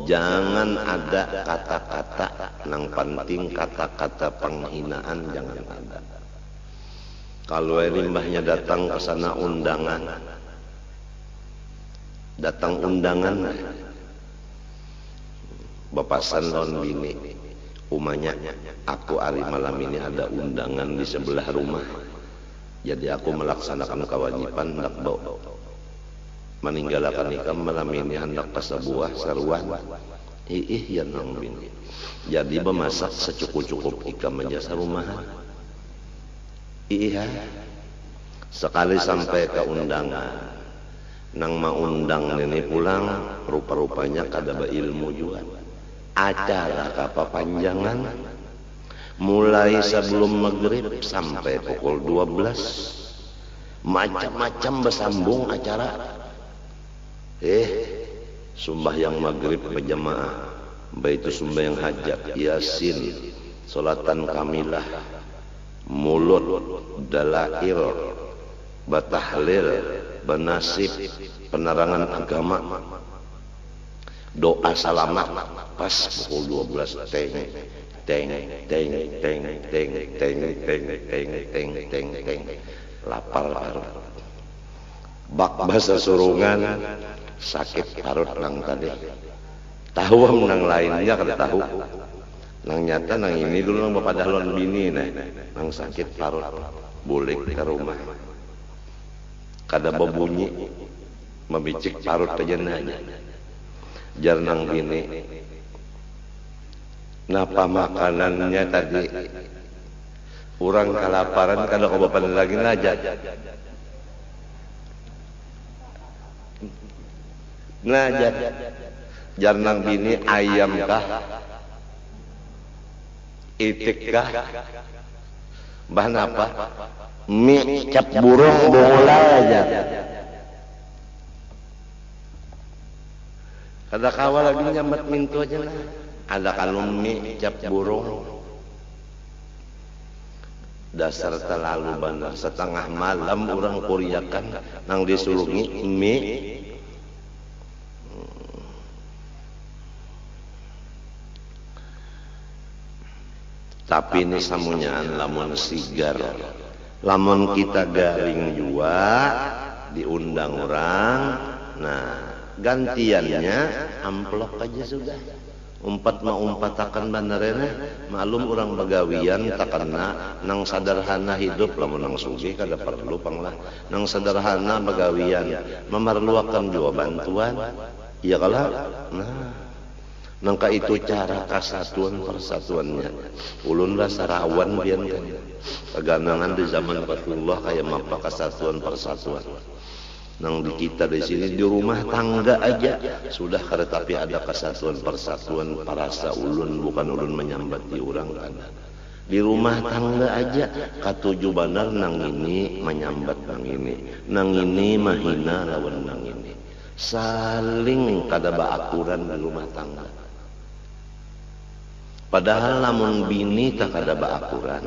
jangan ada kata-kata nang penting, kata-kata penghinaan jangan ada. Kalau limbahnya datang ke sana undangan, datang undangan, bapasan lawan bini, umanya, aku hari malam ini ada undangan di sebelah rumah, jadi aku melaksanakan kewajiban hendak bawa meninggalkan nikah malam ini hendak pasabuah saruan. Ya nang bini. Jadi memasak secukup-cukup ikam menjasa rumahan. Iya. Sekali sampai ke undangan, nang maundang ini pulang, rupa-rupanya kada berilmu juga. Acara kepanjangan mulai sebelum maghrib sampai pukul 12. macam-macam bersambung acara. Sembahyang maghrib berjamaah, baik itu sembahyang hajat, yasin, salatan kamilah, mulut, dalail, batahlil, benasib, penerangan agama, doa salamat pas pukul 12 teng teng teng teng teng teng teng teng teng teng teng lapal parut bak bahasa surungan sakit parut nang tadi tahu nang lainnya kada tahu nang nyata nang ini dulu nang bapak dahlon bini nang sakit parut boleh ke rumah kada berbunyi membicik parut aja nanya jar nang bini napa makanannya tadi orang kelaparan kada kebapan lagi najat jar nang bini ayam kah itik kah bahan apa mie cap burung bola aja kada kawal lagi nyambat mintu aja lah ada kalumi cap burung dasar terlalu benar setengah malam orang kuriakan nang disulungi mie tapi ini samunyaan lamun sigar lamun kita garing jua diundang orang nah gantiannya amplop aja sudah umpat akan bandarena malum orang begawian takana nang sederhana hidup lamun nang sugih kada perlu panglah nang sederhana begawian memerlukan jua bantuan iya kala nah nangka itu cara kesatuan persatuannya ulun lah sarawan bian kan keganangan di zaman Rasulullah kayak mapa kesatuan persatuan nang di kita di sini di rumah tangga aja sudah kada tapi ada kesatuan persatuan parasa ulun bukan ulun menyambati orang kan di rumah tangga aja katuju benar nang ini menyambat nang ini mahina lawan nang ini saling kada baaturan di rumah tangga padahal lamun bini tak kada baaturan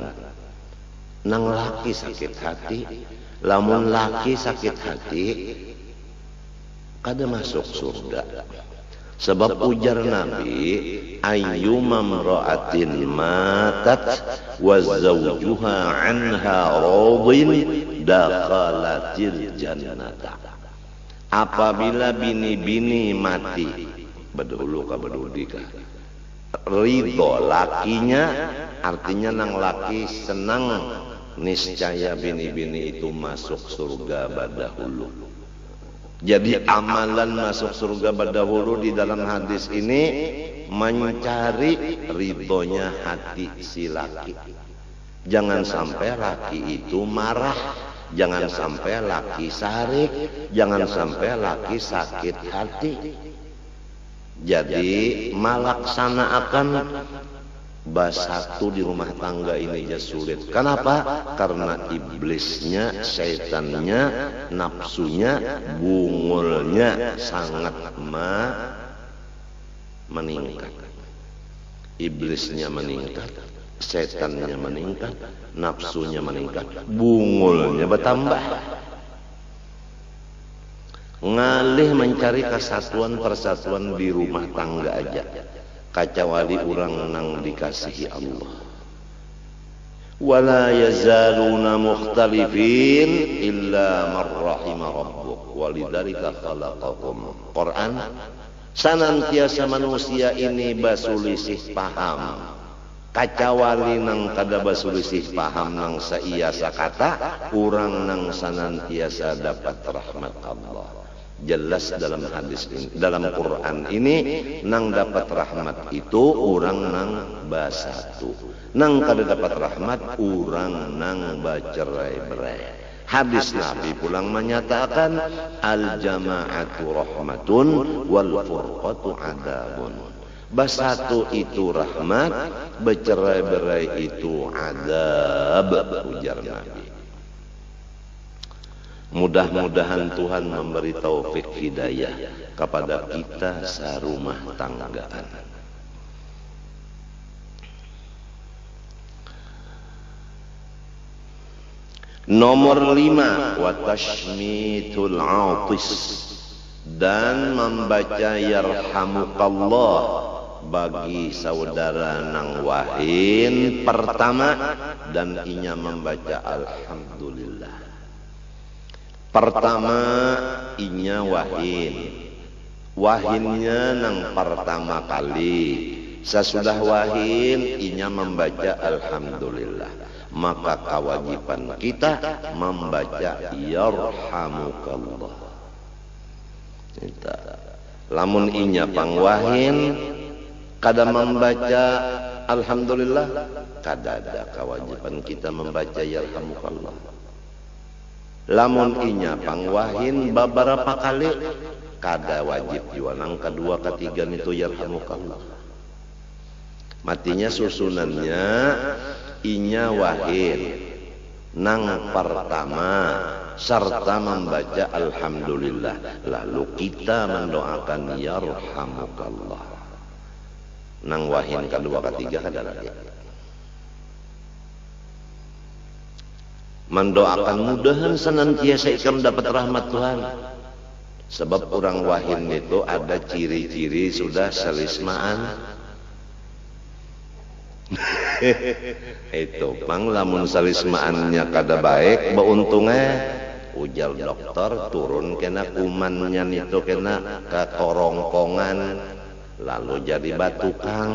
nang laki sakit hati lamun laki sakit hati kada masuk surga sebab ujar Nabi ayyuma mra'atin matat wa zawjuha anha radin dakhalatil jannata apabila bini-bini mati bedulu ka bedudi ka ridho lakinya artinya nang laki senang niscaya bini-bini itu masuk surga badahulu. Jadi amalan masuk surga badahulu di dalam hadis ini mencari ridhonya hati si laki. Jangan sampai laki itu marah, jangan sampai laki sarik, jangan sampai laki sakit hati. Jadi melaksanakan basatu di rumah tangga ini ya sulit. Kenapa? Karena iblisnya, syaitannya, nafsunya, bungulnya sangat meningkat. Iblisnya meningkat, syaitannya meningkat, nafsunya meningkat, bungulnya bertambah. Ngalih mencari kesatuan persatuan di rumah tangga aja kacawali orang nang dikasihi Allah wala yazaluna mukhtalifin illa man rahima rabbuk walidzalika khalaqakum Quran senantiasa manusia ini basulisih paham kacawali nang kada basulisih paham nang saiasa kata urang nang senantiasa dapat rahmat Allah. Jelas dalam hadis ini, dalam Quran ini nang dapat rahmat itu orang nang basatu, nang kada dapat rahmat orang nang bacerai-berai. Hadis Nabi pulang menyatakan al jama'atu rahmatun wal furqatu adabun. Basatu itu rahmat, bercerai-berai itu adab, ujar Nabi. Mudah-mudahan Tuhan memberi taufik hidayah kepada kita serumah tanggaan. Nomor 5, wa tashmitul atis, dan membaca yarhamukallah bagi saudara nang wahin pertama, dan inya membaca alhamdulillah. Pertama inya wahinnya nang pertama kali, sesudah wahin inya membaca alhamdulillah. Maka kewajiban kita membaca yarhamukallah. Kita lamun inya pangwahin kada membaca alhamdulillah, kada ada kewajiban kita membaca yarhamukallah. Lamun inya pangwahin beberapa kali, kada wajib jua nang kedua ketiga itu yarhamukallah. Matinya susunannya inya wahin nang pertama serta membaca alhamdulillah, lalu kita mendoakan yarhamukallah. Nang wahin kedua ketiga kada lagi. Mendoakan mudahan senantiasa ikam dapat rahmat Tuhan. Sebab orang wahin itu ada ciri-ciri sudah selismaan. Itu pang lamun salismaannya kada baik, beuntungnya ujar dokter turun kena kumannya itu kena ke korongkongan, lalu jadi batukang.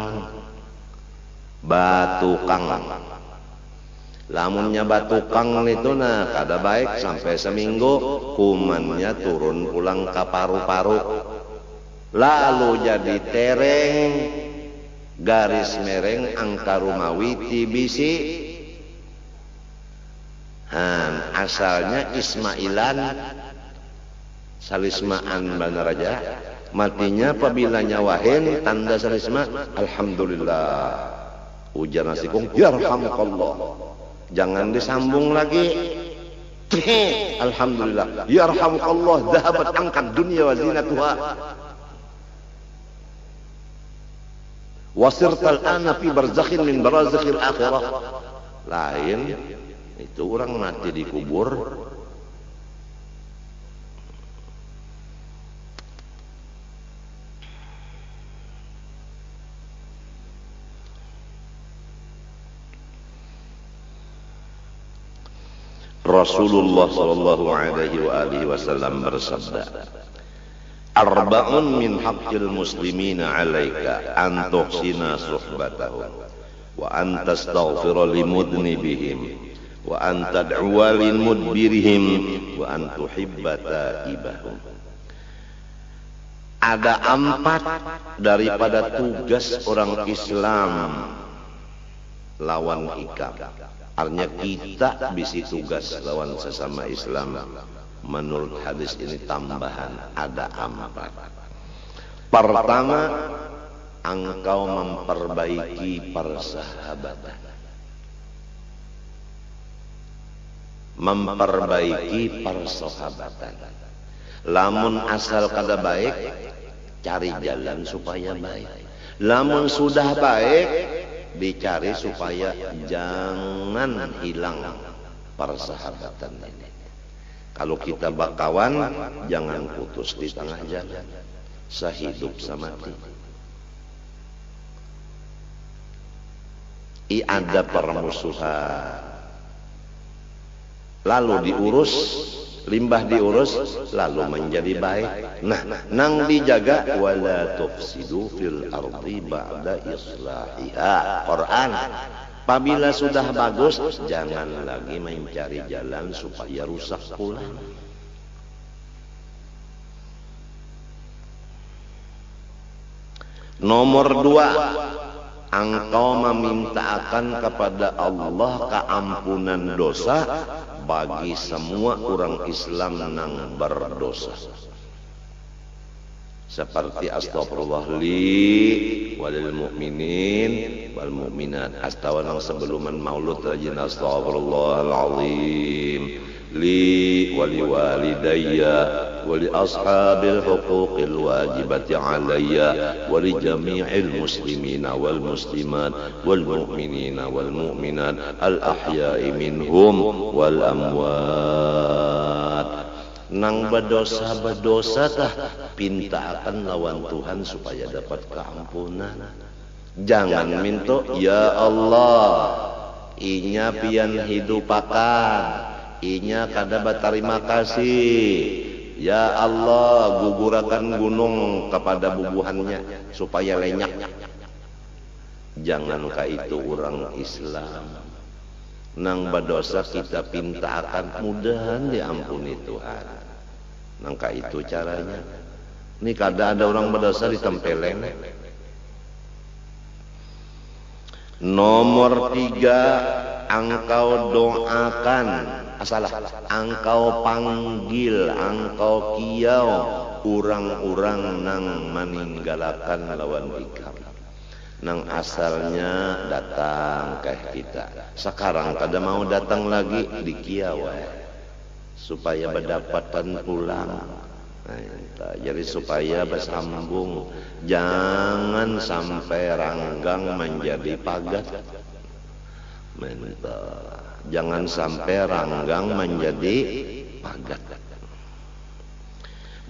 Lamunnya batukang itu nah kada baik, sampai seminggu kumannya turun pulang ke paru-paru, lalu jadi tereng, garis mereng, angka rumawi, TBC. Asalnya Ismailan, salismaan benar aja. Matinya apabila nyawahin tanda salisma alhamdulillah. Ujar nasikung yarhamukallah. Jangan disambung lagi. Alhamdulillah yarhamukallah, dhahabat angkat dunia wa zinatuha. Wasirtal ana fi barzakhin min barazakhil akhirah. Lain itu orang mati dikubur. Rasulullah sallallahu alaihi wasallam bersabda, arba'un min haqqil muslimina 'alaika an tuhsina suhbatahum wa an tastaghfira limudnibihim wa an tad'uwa limudbirihim wa an tuhibba taibahum. Ada 4 daripada tugas orang Islam lawan ikam. Artinya kita bisi tugas lawan sesama Islam. Menurut hadis ini tambahan ada 4. Pertama, engkau memperbaiki persahabatan. Memperbaiki persahabatan. Lamun asal kada baik, cari jalan supaya baik. Lamun sudah baik, dicari supaya jangan hilang persahabatan ini. Kalau kita bakawan, jangan putus di tengah jalan, sehidup semati. Ada permusuhan, lalu diurus, limbah diurus, lalu menjadi baik. Nah, nang dijaga wala tufsidu fil ardi ba'da islahiha. Quran. Apabila sudah bagus, jangan lagi mencari jalan supaya rusak pula. Nomor 2, engkau memintakan kepada Allah keampunan dosa bagi semua orang Islam yang berdosa. Seperti astagfirullah li walil mu'minin wal mu'minat. Astawanang sebelum maulud rajin astaghfirullahalazim li wali walidayya wali ashabil huquqil wajibati alayya wali jami'il muslimina wal muslimat wal mu'minina wal mu'minat al ahya'i minhum wal amwat. Nang berdosa tah pintakan lawan Tuhan supaya dapat keampunan. Jangan minta ya Allah inya pian hidupakan, inya kada berterima kasih. Ya Allah gugurakan gunung kepada bubuhannya supaya lenyap. Jangankah itu orang Islam. Nang berdosa kita pintakan mudahan diampuni Tuhan. Nangka itu caranya. Ini kada ada orang berdosa ditempeleng. Nomor 3, engkau doakan, engkau panggil, engkau kiau orang-orang nang meninggalkan lawan ikam. Nang asalnya datang ke kita, sekarang kada mau datang lagi di kiau supaya berdapatan pulang. Jadi supaya bersambung, jangan sampai ranggang menjadi pagat. Jangan sampai ranggang menjadi pagat.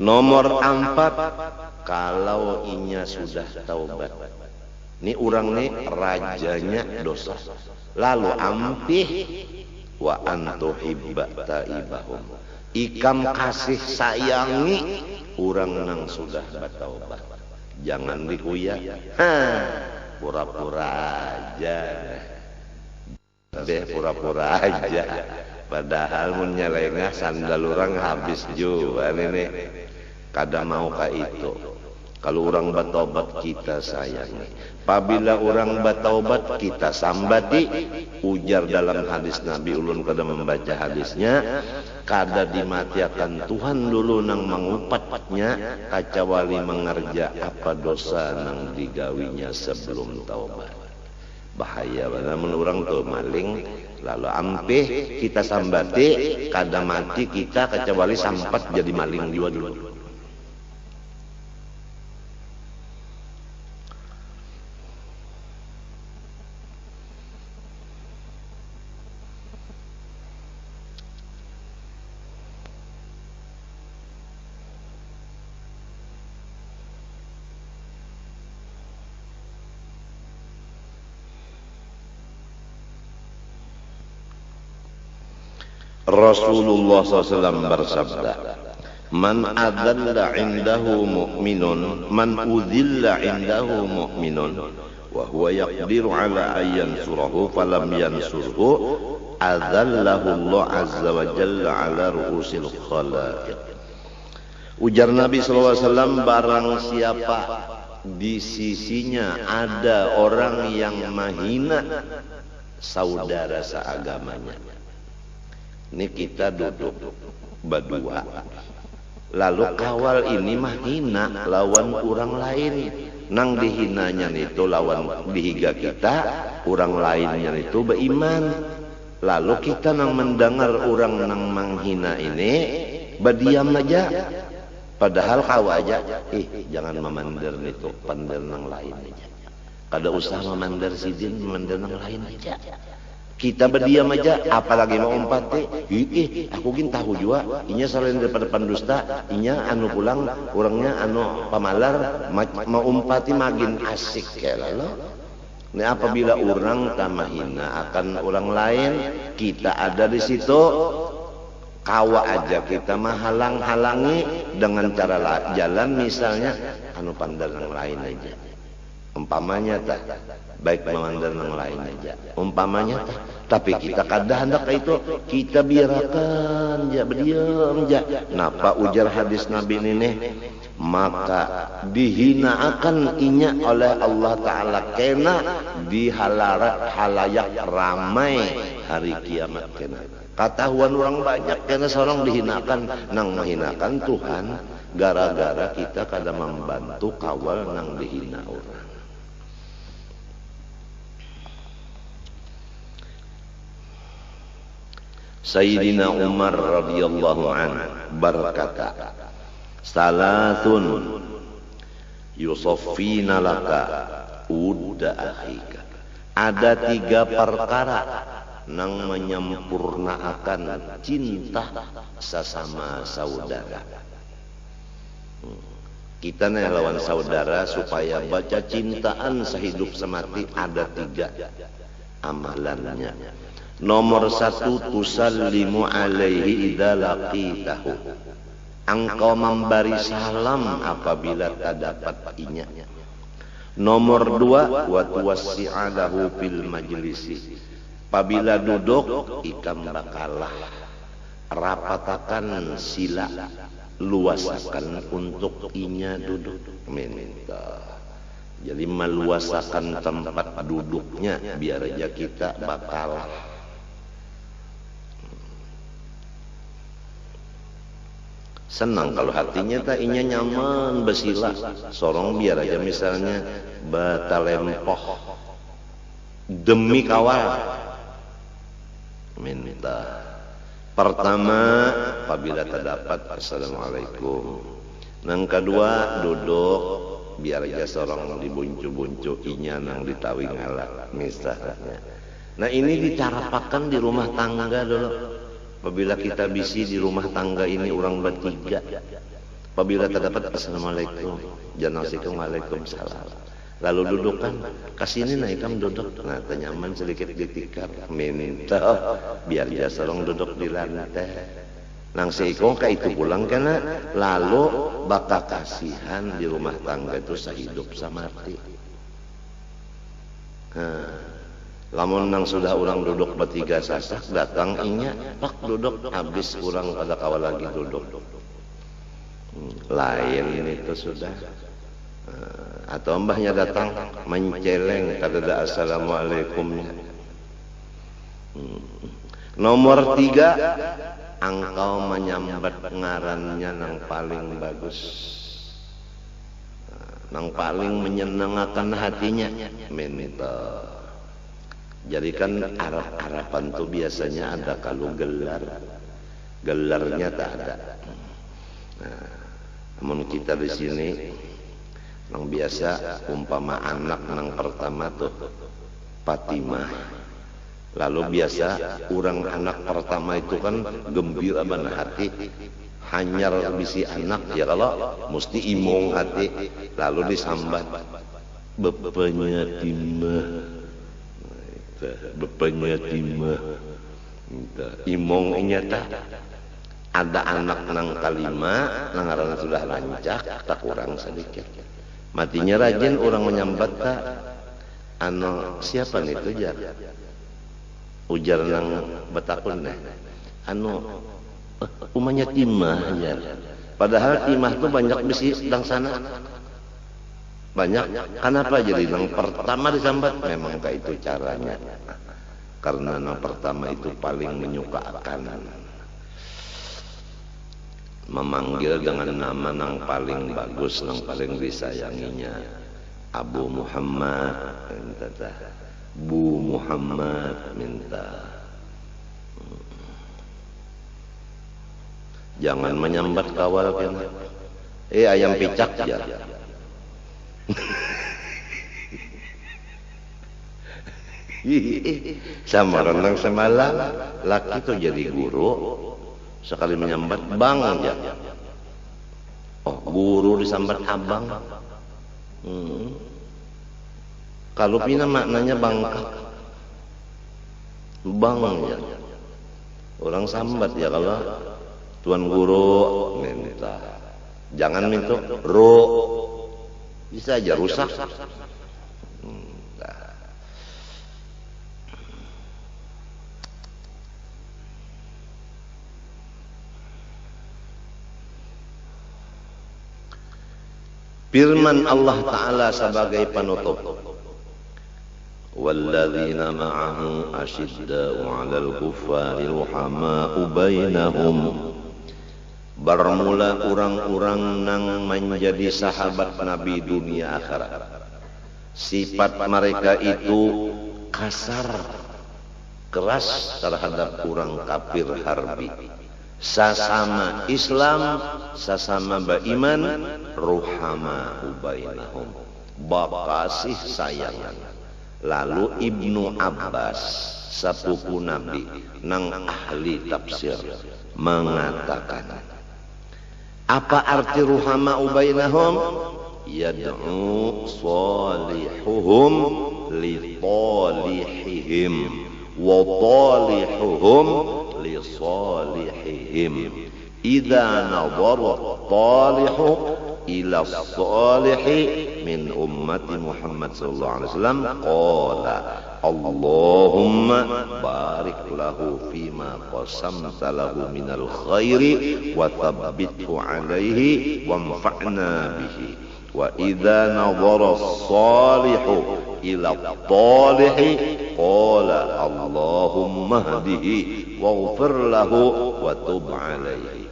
Nomor 4, kalau inya sudah taubat. Ini orang nih rajanya dosa. Lalu ampih wa antuhibba taibahum. Ikam kasih sayangi orang nang sudah bertaubat. Jangan dikuya. Pura-pura aja. Pura-pura aja. Padahal mun nyelengah sandal orang habis juga ini. Kada mau ka itu. Kalau orang bertaubat kita sayangi. Apabila orang bertaubat kita sambati. Ujar dalam hadis Nabi ulun kada membaca hadisnya. Kada dimatiakan Tuhan dulu nang mengupatnya. Kacawali mengerja apa dosa nang digawinya sebelum taubat. Bahaya namun orang tuh maling. Lalu ampih kita sambati. Kada mati kita kacawali sampat jadi maling juga dulu. Rasulullah SAW bersabda, man adalla indahu mu'minun, man udhilla indahu mu'minun, wa huwa yaqdiru ala ayyansurahu falam yansurhu, adallahu Allah azza wa jalla ala ru'usil khalaiq. Ujar Nabi SAW, barang siapa di sisinya ada orang yang menghina saudara seagamanya. Ini kita duduk berdua, lalu kawal ini mah hina lawan orang lain. Nang dihinanya itu lawan dihiga kita, orang lainnya itu beriman. Lalu kita nang mendengar orang nang menghina ini berdiam aja. Padahal kau aja, jangan memandar itu, pandar nang lain aja. Kada usah memandar sidin, memandar nang lain aja. Kita berdiam aja, apalagi mau umpati. Aku gin tahu juga, inya selain daripada pendusta, inya anu pulang, orangnya anu pamalar, mau umpati magin asik ya lalu. Ini apabila orang tamahina akan orang lain, kita ada di situ, kawa aja kita menghalang-halangi dengan cara jalan misalnya, anu pandang yang lain aja. Umpamanya tak baik memandang yang lain aja. Umpamanya tak, tapi kita kada hendak itu kita biarkan ja berdiam ja. Napa ujar hadis Nabi ini? Maka dihina akan inya oleh Allah Ta'ala kena di halayak ramai hari kiamat kena. Ketahuan orang banyak kena seorang dihinakan, nang menghinakan Tuhan gara-gara kita kada membantu kawal nang dihina orang. Sayyidina Umar radhiyallahu anhu berkata, "Salasun yusaffina laka udda akhika." Ada 3 perkara nang menyempurnakan cinta sesama saudara. Kita nih lawan saudara supaya baca cintaan sehidup semati ada 3 amalannya. Nomor 1, tusallimu alaihi idza laqitahu. Engkau memberi salam apabila terdapat inya. Nomor 2, wa tuwassi'alahu fil majlisi. Apabila duduk ikam bakalah rapatakan sila, luasakan untuk inya duduk. Minta. Jadi meluasakan tempat duduknya biar aja kita bakalah. Senang kalau hatinya tak inya nyaman besila. Sorong biar aja misalnya batalempoh demi kawal. Minta. Pertama, apabila terdapat assalamualaikum. Yang kedua, duduk biar aja sorong dibuncu-buncu inya nang ditawi ngalah misalnya. Nah ini dicarapakan di rumah tangga dulu. Apabila kita bisi di rumah tangga ini orang bertiga, apabila terdapat assalamualaikum, janasikum waalaikumsalam. Lalu dudukkan, kasih ini naikam duduk, nah nyaman sedikit ditikar, minta biar dia sorong duduk di lantai. Nang seikong ka itu pulang kena, lalu bakal kasihan di rumah tangga itu sehidup samati. Lamun nang sudah orang duduk bertiga sasak, datang inya, pak duduk, habis orang pada kawal lagi duduk. Lain itu sudah. Atau mbahnya datang menceleng kadada assalamualaikumnya. Nomor 3, engkau menyambat ngarannya nang paling bagus, nang paling menyenangkan hatinya. Minta. Jadi kan Arab-Araban tuh biasanya ada kalau gelarnya tak ada. Nah, namun kita di sini nang biasa umpama anak nang pertama tuh Fatimah. Lalu biasa orang anak pertama itu kan gembira benar hati, hanyar bisi anak ya kalau mesti imong hati, lalu disambat bapaknya timah, bapaknya timah, imong inyata. Ada anak nang kalima, nang arana sudah lancak, tak kurang sedikit. Matinya rajin orang menyambat tak, anu siapa nih itu jar? Ujar nang betakun deh. Anu umanya timah jar. Padahal timah tuh banyak bisi sedang sana. Banyak. Kenapa jadi nang pertama disambat? Memang kayak itu caranya. Karena nang pertama itu paling menyukakan. Memanggil dengan nama nang paling bagus, nang paling disayanginya. Abu Muhammad minta, Bu Muhammad minta. Jangan menyambat kawal kan. Ayam picak ya. Sama renang semalam, laki itu jadi guru. Sekali menyambat bang aja. Oh, guru disambat abang. Kalau pina maknanya bangka. Bang aja. Orang sambat ya kalau tuan guru minta. Jangan minta ro. Bisa aja rusak. Firman Allah Ta'ala sebagai penutup, walladzina ma'ahu asyidda'u 'alal kuffari ruhama'u bainahum. Bermula orang-orang nang menjadi sahabat Nabi dunia akhirat, sifat mereka itu kasar keras terhadap orang kafir harbi. Sasama Islam, sasama beriman, ruhama bainahum, bakasih sayang. Lalu Ibnu Abbas, sepupu Nabi, nang ahli tafsir, mengatakan, apa arti ruhama bainahum? Yad'u salihuhum li talihihim wa talihuhum li salihihim. Idza nadhara talihu ila salihi min ummati Muhammad sallallahu alaihi wasallam qala Allahumma barik lahu fima qasamta lahu minal khairi wa thabbithu alaihi wanfa'na bihi. Wa idza nadhara salihu ila talihi qala Allahumma hdihi waghfir lahu wa tub alaihi.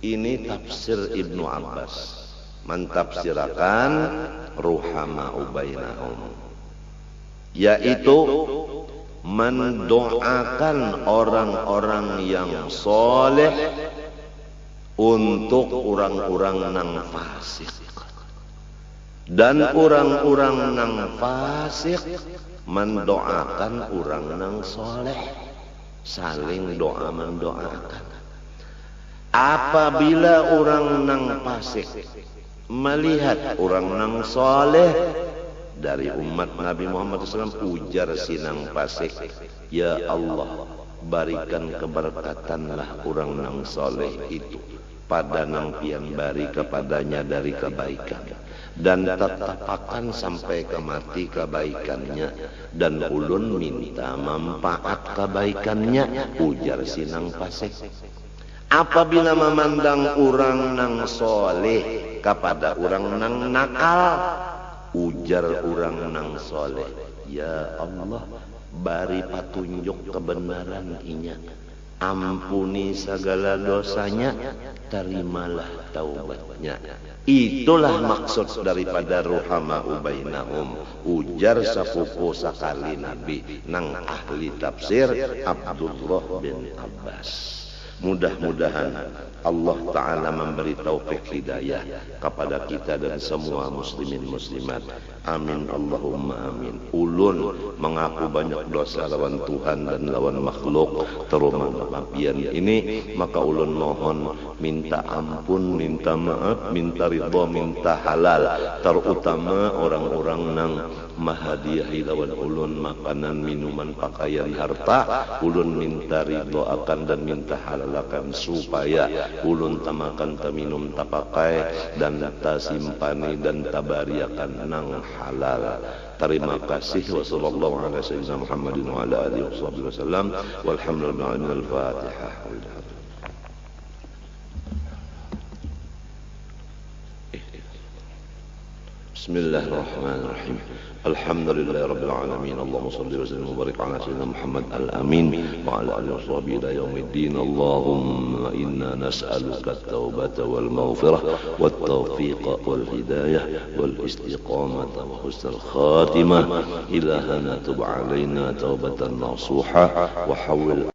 Ini tafsir Ibnu Abbas mentafsirkan ruhama bainahum, yaitu mendoakan orang-orang yang soleh untuk orang-orang nang fasik, dan orang-orang nang fasik mendoakan orang nang soleh, saling doa mendoakan. Apabila orang nang fasik melihat orang nang soleh dari umat Nabi Muhammad SAW, ujar sinang fasik, ya Allah, berikan keberkatanlah orang nang soleh itu pada nang pian bari kepadanya dari kebaikan, dan tetapakan sampai ke mati kebaikannya, dan ulun minta manfaat kebaikannya, ujar sinang fasik. Apabila memandang orang nang soleh kepada orang nang nakal, ujar orang nang soleh, ya Allah, beri petunjuk kebenaran inya, ampuni segala dosanya, terimalah taubatnya. Itulah maksud daripada ruhama bainahum, ujar sepupu sekali Nabi nang ahli tafsir Abdullah bin Abbas. Mudah-mudahan Allah Ta'ala memberi taufik hidayah kepada kita dan semua muslimin muslimat. Amin Allahumma amin. Ulun mengaku banyak dosa lawan Tuhan dan lawan makhluk terutama mapian ini, maka ulun mohon minta ampun, minta maaf, minta ridha, minta halal, terutama orang-orang nang mahadiahi lawan ulun makanan, minuman, pakaian, harta. Ulun minta ridha akan dan minta halal akan, supaya ulun tamakan taminum tapakai dan tasimpani dan tabariakan nang halal. Terima kasih. Wassallallahu ala sayyidina Muhammadin wa ala alihi wasallam. Walhamdulillahi al-Fatihah. Bismillahirrahmanirrahim. Alhamdulillahi rabbil alamin. Allahumma shalli wa sallim wa barik ala sayyidina Muhammad al-amin wa ala alihi washabihi ila yaumiddin. Allahumma inna nas'aluka at-taubata wal maghfirah wat tawfiqa wal hidayah wal istiqamata wa husnal khatimah. Ilahana tub alaina taubatan nasuha wa hawwil